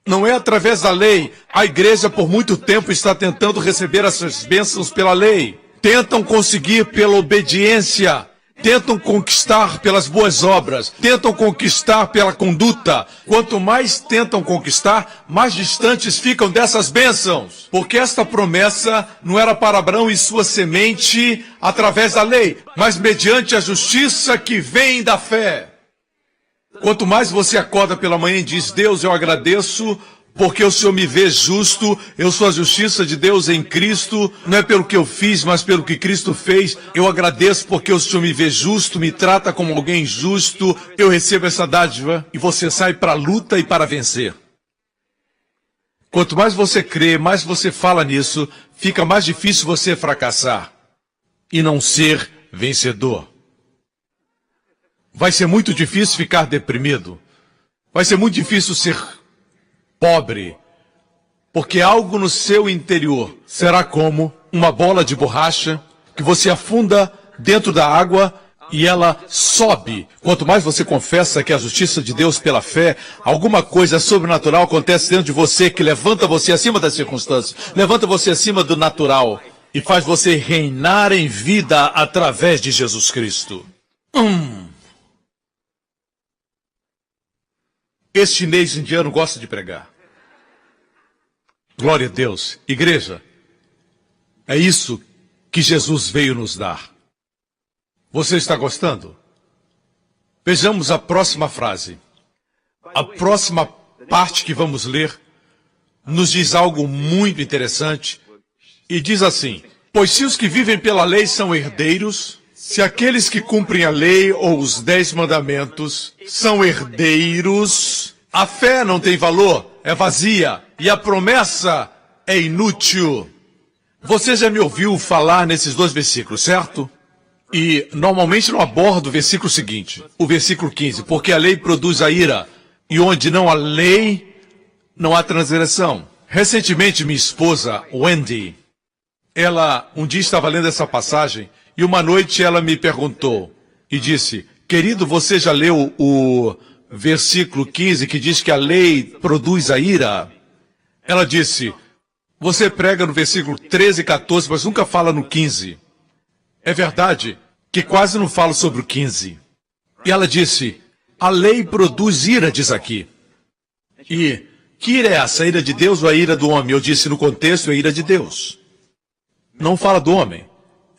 Não é através da lei. A igreja por muito tempo está tentando receber essas bênçãos pela lei. Tentam conseguir pela obediência. Tentam conquistar pelas boas obras. Tentam conquistar pela conduta. Quanto mais tentam conquistar, mais distantes ficam dessas bênçãos. Porque esta promessa não era para Abraão e sua semente através da lei, mas mediante a justiça que vem da fé. Quanto mais você acorda pela manhã e diz, Deus, eu agradeço porque o Senhor me vê justo, eu sou a justiça de Deus em Cristo, não é pelo que eu fiz, mas pelo que Cristo fez. Eu agradeço porque o Senhor me vê justo, me trata como alguém justo, eu recebo essa dádiva e você sai para a luta e para vencer. Quanto mais você crê, mais você fala nisso, fica mais difícil você fracassar e não ser vencedor. Vai ser muito difícil ficar deprimido. Vai ser muito difícil ser pobre, porque algo no seu interior será como uma bola de borracha que você afunda dentro da água e ela sobe. Quanto mais você confessa que é a justiça de Deus pela fé, alguma coisa sobrenatural acontece dentro de você que levanta você acima das circunstâncias, levanta você acima do natural e faz você reinar em vida através de Jesus Cristo. Esse chinês indiano gosta de pregar. Glória a Deus. Igreja, é isso que Jesus veio nos dar. Você está gostando? Vejamos a próxima frase. A próxima parte que vamos ler nos diz algo muito interessante e diz assim: pois se os que vivem pela lei são herdeiros, se aqueles que cumprem a lei ou os 10 mandamentos são herdeiros, a fé não tem valor, é vazia, e a promessa é inútil. Você já me ouviu falar nesses 2 versículos, certo? E normalmente não abordo o versículo seguinte, o versículo 15, porque a lei produz a ira, e onde não há lei, não há transgressão. Recentemente minha esposa, Wendy, ela um dia estava lendo essa passagem, e uma noite ela me perguntou, e disse, querido, você já leu o versículo 15 que diz que a lei produz a ira? Ela disse, você prega no versículo 13 e 14, mas nunca fala no 15. É verdade que quase não falo sobre o 15. E ela disse, a lei produz ira, diz aqui. E que ira é essa? A ira de Deus ou a ira do homem? Eu disse, no contexto, é a ira de Deus. Não fala do homem.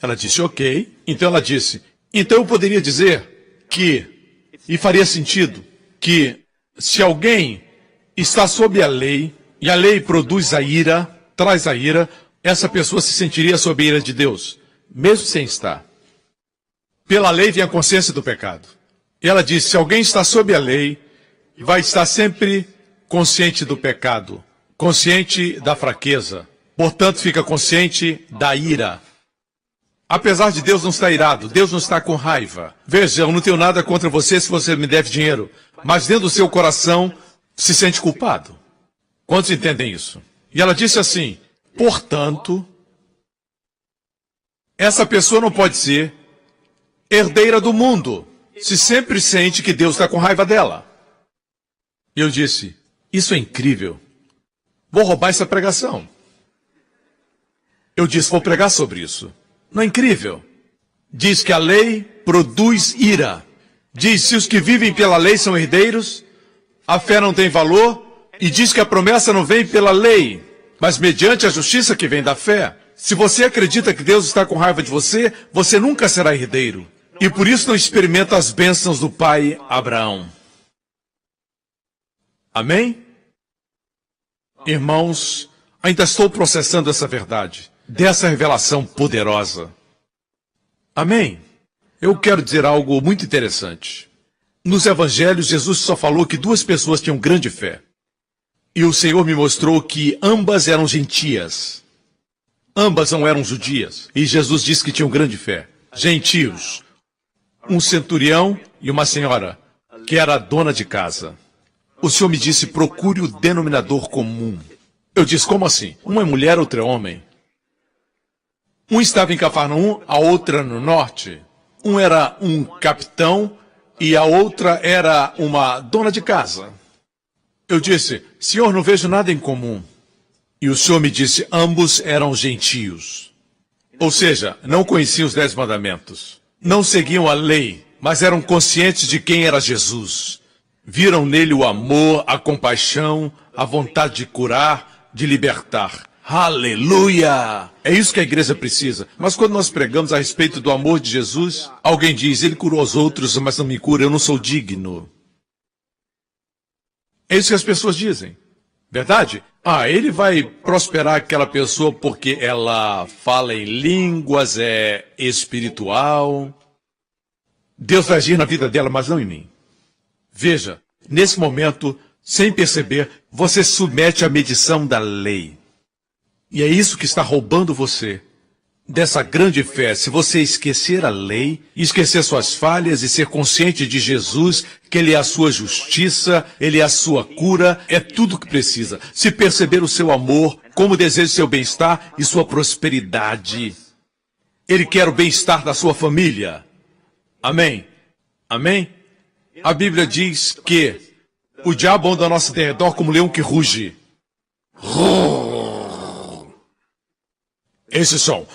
Ela disse, ok. Então ela disse, então eu poderia dizer que, e faria sentido, que se alguém está sob a lei, e a lei produz a ira, traz a ira, essa pessoa se sentiria sob a ira de Deus, mesmo sem estar. Pela lei vem a consciência do pecado. E ela disse, se alguém está sob a lei, vai estar sempre consciente do pecado, consciente da fraqueza, portanto fica consciente da ira. Apesar de Deus não estar irado, Deus não está com raiva. Veja, eu não tenho nada contra você se você me deve dinheiro, mas dentro do seu coração se sente culpado. Quantos entendem isso? E ela disse assim, portanto, essa pessoa não pode ser herdeira do mundo, se sempre sente que Deus está com raiva dela. E eu disse, isso é incrível. Vou roubar essa pregação. Eu disse, vou pregar sobre isso. Não é incrível? Diz que a lei produz ira. Diz, se os que vivem pela lei são herdeiros, a fé não tem valor, e diz que a promessa não vem pela lei, mas mediante a justiça que vem da fé. Se você acredita que Deus está com raiva de você, você nunca será herdeiro. E por isso não experimenta as bênçãos do pai Abraão. Amém? Irmãos, ainda estou processando essa verdade, dessa revelação poderosa. Amém? Eu quero dizer algo muito interessante. Nos evangelhos, Jesus só falou que 2 pessoas tinham grande fé. E o Senhor me mostrou que ambas eram gentias. Ambas não eram judias. E Jesus disse que tinham grande fé. Gentios. Um centurião e uma senhora, que era a dona de casa. O Senhor me disse, procure o denominador comum. Eu disse, como assim? Uma é mulher, outra é homem. Um estava em Cafarnaum, a outra no norte. Um era um capitão e a outra era uma dona de casa. Eu disse, Senhor, não vejo nada em comum. E o Senhor me disse, ambos eram gentios. Ou seja, não conheciam os 10 mandamentos. Não seguiam a lei, mas eram conscientes de quem era Jesus. Viram nele o amor, a compaixão, a vontade de curar, de libertar. Aleluia! É isso que a igreja precisa. Mas quando nós pregamos a respeito do amor de Jesus, alguém diz, ele curou os outros, mas não me cura, eu não sou digno. É isso que as pessoas dizem. Verdade? Ele vai prosperar aquela pessoa porque ela fala em línguas, é espiritual. Deus vai agir na vida dela, mas não em mim. Veja, nesse momento, sem perceber, você se submete à medição da lei. E é isso que está roubando você dessa grande fé. Se você esquecer a lei, esquecer suas falhas e ser consciente de Jesus, que Ele é a sua justiça, Ele é a sua cura, é tudo o que precisa. Se perceber o seu amor, como deseja o seu bem-estar e sua prosperidade. Ele quer o bem-estar da sua família. Amém? Amém? A Bíblia diz que o diabo anda ao nosso derredor como um leão que ruge. Esse som.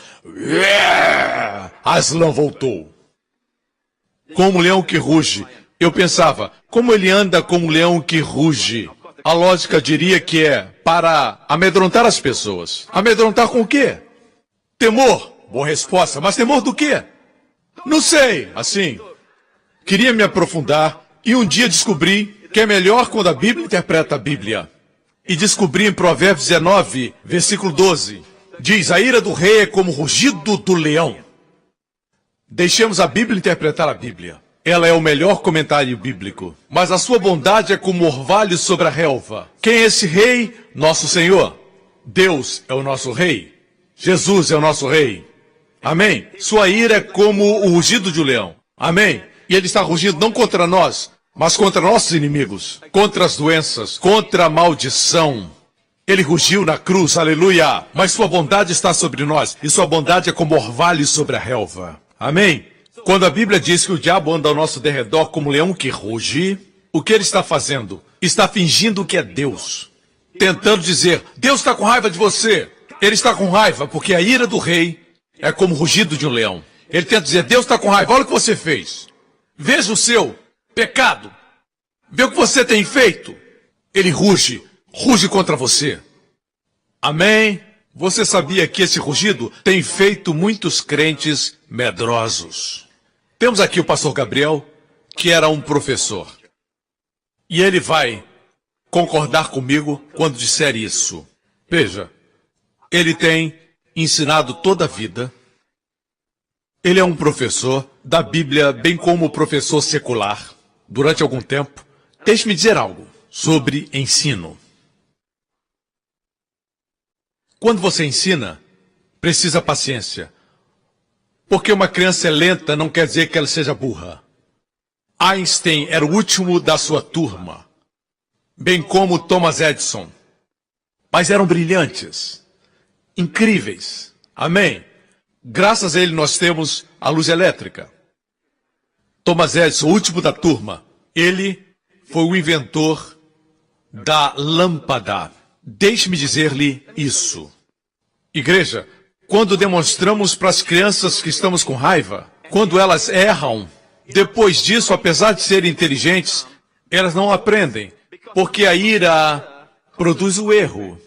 Aslan voltou. Como um leão que ruge. Eu pensava, como ele anda como um leão que ruge? A lógica diria que é para amedrontar as pessoas. Amedrontar com o quê? Temor. Boa resposta. Mas temor do quê? Não sei. Assim. Queria me aprofundar e um dia descobri que é melhor quando a Bíblia interpreta a Bíblia. E descobri em Provérbios 19, versículo 12. Diz, a ira do rei é como o rugido do leão. Deixemos a Bíblia interpretar a Bíblia. Ela é o melhor comentário bíblico. Mas a sua bondade é como orvalho sobre a relva. Quem é esse rei? Nosso Senhor. Deus é o nosso rei. Jesus é o nosso rei. Amém? Sua ira é como o rugido de um leão. Amém? E ele está rugindo não contra nós, mas contra nossos inimigos. Contra as doenças. Contra a maldição. Ele rugiu na cruz, aleluia. Mas sua bondade está sobre nós. E sua bondade é como orvalho sobre a relva. Amém? Quando a Bíblia diz que o diabo anda ao nosso derredor como um leão que ruge, o que ele está fazendo? Está fingindo que é Deus. Tentando dizer, Deus está com raiva de você. Ele está com raiva porque a ira do rei é como o rugido de um leão. Ele tenta dizer, Deus está com raiva, olha o que você fez. Veja o seu pecado. Vê o que você tem feito. Ele ruge contra você. Amém? Você sabia que esse rugido tem feito muitos crentes medrosos? Temos aqui o pastor Gabriel, que era um professor. E ele vai concordar comigo quando disser isso. Veja, ele tem ensinado toda a vida. Ele é um professor da Bíblia, bem como professor secular. Durante algum tempo, deixe-me dizer algo sobre ensino. Quando você ensina, precisa paciência. Porque uma criança é lenta não quer dizer que ela seja burra. Einstein era o último da sua turma, bem como Thomas Edison. Mas eram brilhantes, incríveis. Amém? Graças a ele nós temos a luz elétrica. Thomas Edison, o último da turma, ele foi o inventor da lâmpada. Deixe-me dizer-lhe isso. Igreja, quando demonstramos para as crianças que estamos com raiva, quando elas erram, depois disso, apesar de serem inteligentes, elas não aprendem, porque a ira produz o erro.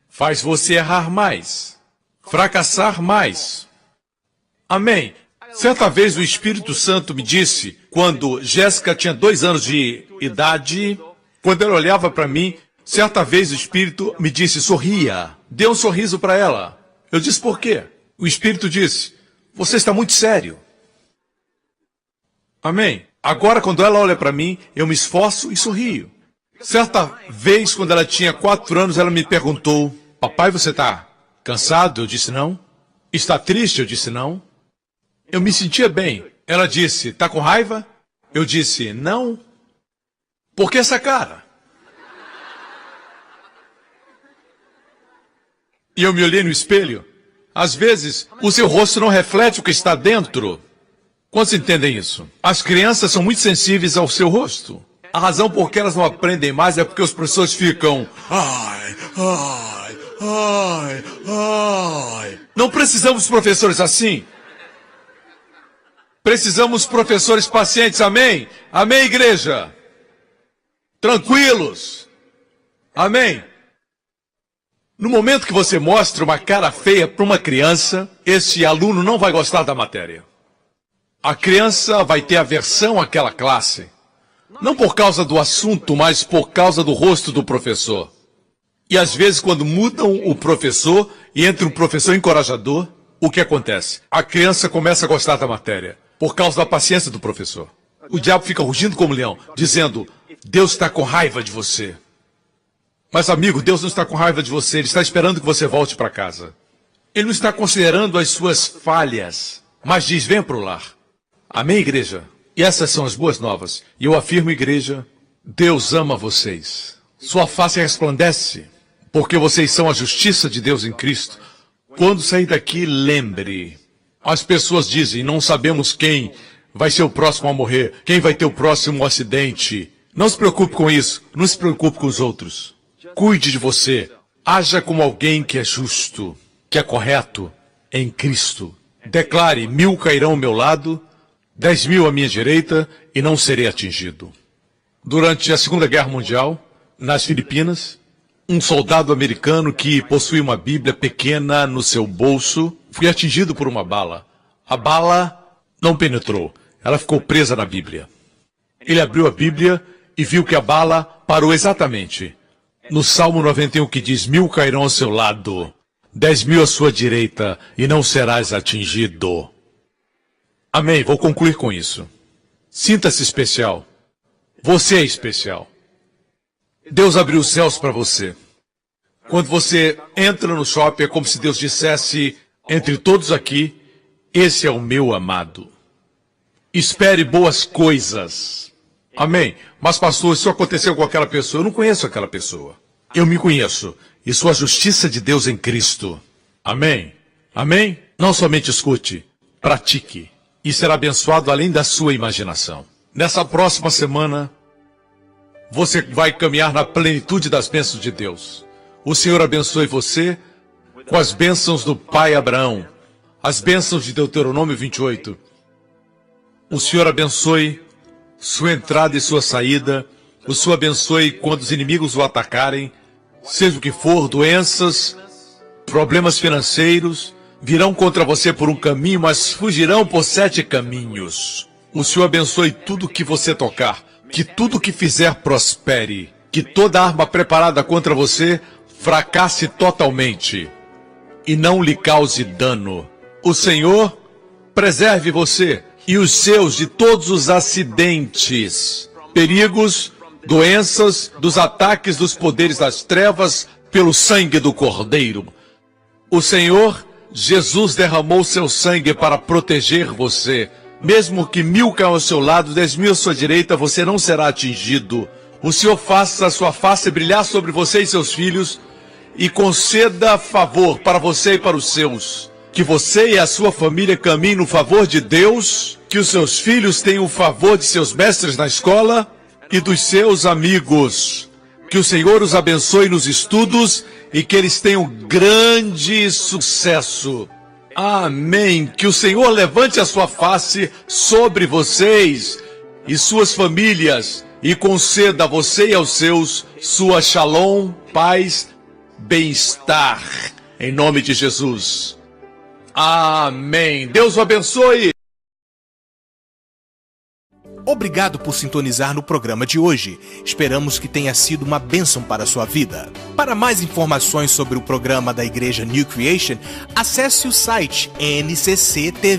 Faz você errar mais, fracassar mais. Amém? Certa vez o Espírito Santo me disse, quando Jéssica tinha 2 anos de idade, quando ela olhava para mim, certa vez o Espírito me disse, sorria, dê um sorriso para ela. Eu disse, por quê? O Espírito disse, você está muito sério. Amém? Agora, quando ela olha para mim, eu me esforço e sorrio. Certa vez, quando ela tinha 4 anos, ela me perguntou, papai, você está cansado? Eu disse, não. Está triste? Eu disse, não. Eu me sentia bem. Ela disse, está com raiva? Eu disse, não. Por que essa cara? E eu me olhei no espelho. Às vezes, o seu rosto não reflete o que está dentro. Quantos entendem isso? As crianças são muito sensíveis ao seu rosto. A razão por que elas não aprendem mais é porque os professores ficam... Ai. Não precisamos de professores assim. Precisamos de professores pacientes, amém? Amém, igreja? Tranquilos. Amém? No momento que você mostra uma cara feia para uma criança, esse aluno não vai gostar da matéria. A criança vai ter aversão àquela classe. Não por causa do assunto, mas por causa do rosto do professor. E às vezes, quando mudam o professor e entra um professor encorajador, o que acontece? A criança começa a gostar da matéria, por causa da paciência do professor. O diabo fica rugindo como leão, dizendo, Deus está com raiva de você. Mas amigo, Deus não está com raiva de você, Ele está esperando que você volte para casa. Ele não está considerando as suas falhas, mas diz, venha para o lar. Amém, igreja? E essas são as boas novas. E eu afirmo, igreja, Deus ama vocês. Sua face resplandece, porque vocês são a justiça de Deus em Cristo. Quando sair daqui, lembre. As pessoas dizem, não sabemos quem vai ser o próximo a morrer, quem vai ter o próximo acidente. Não se preocupe com isso, não se preocupe com os outros. Cuide de você. Haja como alguém que é justo, que é correto em Cristo. Declare, 1000 cairão ao meu lado, 10.000 à minha direita e não serei atingido. Durante a Segunda Guerra Mundial, nas Filipinas, um soldado americano que possui uma Bíblia pequena no seu bolso foi atingido por uma bala. A bala não penetrou, ela ficou presa na Bíblia. Ele abriu a Bíblia e viu que a bala parou exatamente no Salmo 91, que diz, 1000 cairão ao seu lado, 10.000 à sua direita, e não serás atingido. Amém, vou concluir com isso. Sinta-se especial. Você é especial. Deus abriu os céus para você. Quando você entra no shopping, é como se Deus dissesse, entre todos aqui, esse é o meu amado. Espere boas coisas. Amém. Mas pastor, isso aconteceu com aquela pessoa. Eu não conheço aquela pessoa. Eu me conheço. E sou a justiça de Deus em Cristo. Amém. Amém? Não somente escute, pratique. E será abençoado além da sua imaginação. Nessa próxima semana, você vai caminhar na plenitude das bênçãos de Deus. O Senhor abençoe você com as bênçãos do pai Abraão, as bênçãos de Deuteronômio 28. O Senhor abençoe sua entrada e sua saída. O Senhor abençoe quando os inimigos o atacarem, seja o que for, doenças, problemas financeiros, virão contra você por um caminho, mas fugirão por 7 caminhos. O Senhor abençoe tudo que você tocar, que tudo que fizer prospere, que toda arma preparada contra você fracasse totalmente e não lhe cause dano. O Senhor preserve você e os seus de todos os acidentes, perigos, doenças, dos ataques dos poderes das trevas pelo sangue do Cordeiro. O Senhor Jesus derramou seu sangue para proteger você. Mesmo que 1000 caiam ao seu lado, 10.000 à sua direita, você não será atingido. O Senhor faça a sua face brilhar sobre você e seus filhos e conceda favor para você e para os seus. Que você e a sua família caminhem no favor de Deus, que os seus filhos tenham o favor de seus mestres na escola e dos seus amigos. Que o Senhor os abençoe nos estudos e que eles tenham grande sucesso. Amém. Que o Senhor levante a sua face sobre vocês e suas famílias e conceda a você e aos seus sua shalom, paz, bem-estar. Em nome de Jesus. Amém. Deus o abençoe. Obrigado por sintonizar no programa de hoje. Esperamos que tenha sido uma bênção para a sua vida. Para mais informações sobre o programa da Igreja New Creation, acesse o site ncctv.org.sg.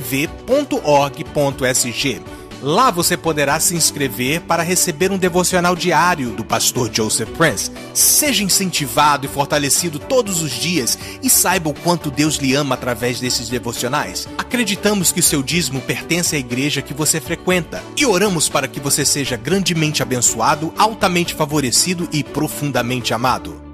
Lá você poderá se inscrever para receber um devocional diário do pastor Joseph Prince. Seja incentivado e fortalecido todos os dias e saiba o quanto Deus lhe ama através desses devocionais. Acreditamos que seu dízimo pertence à igreja que você frequenta e oramos para que você seja grandemente abençoado, altamente favorecido e profundamente amado.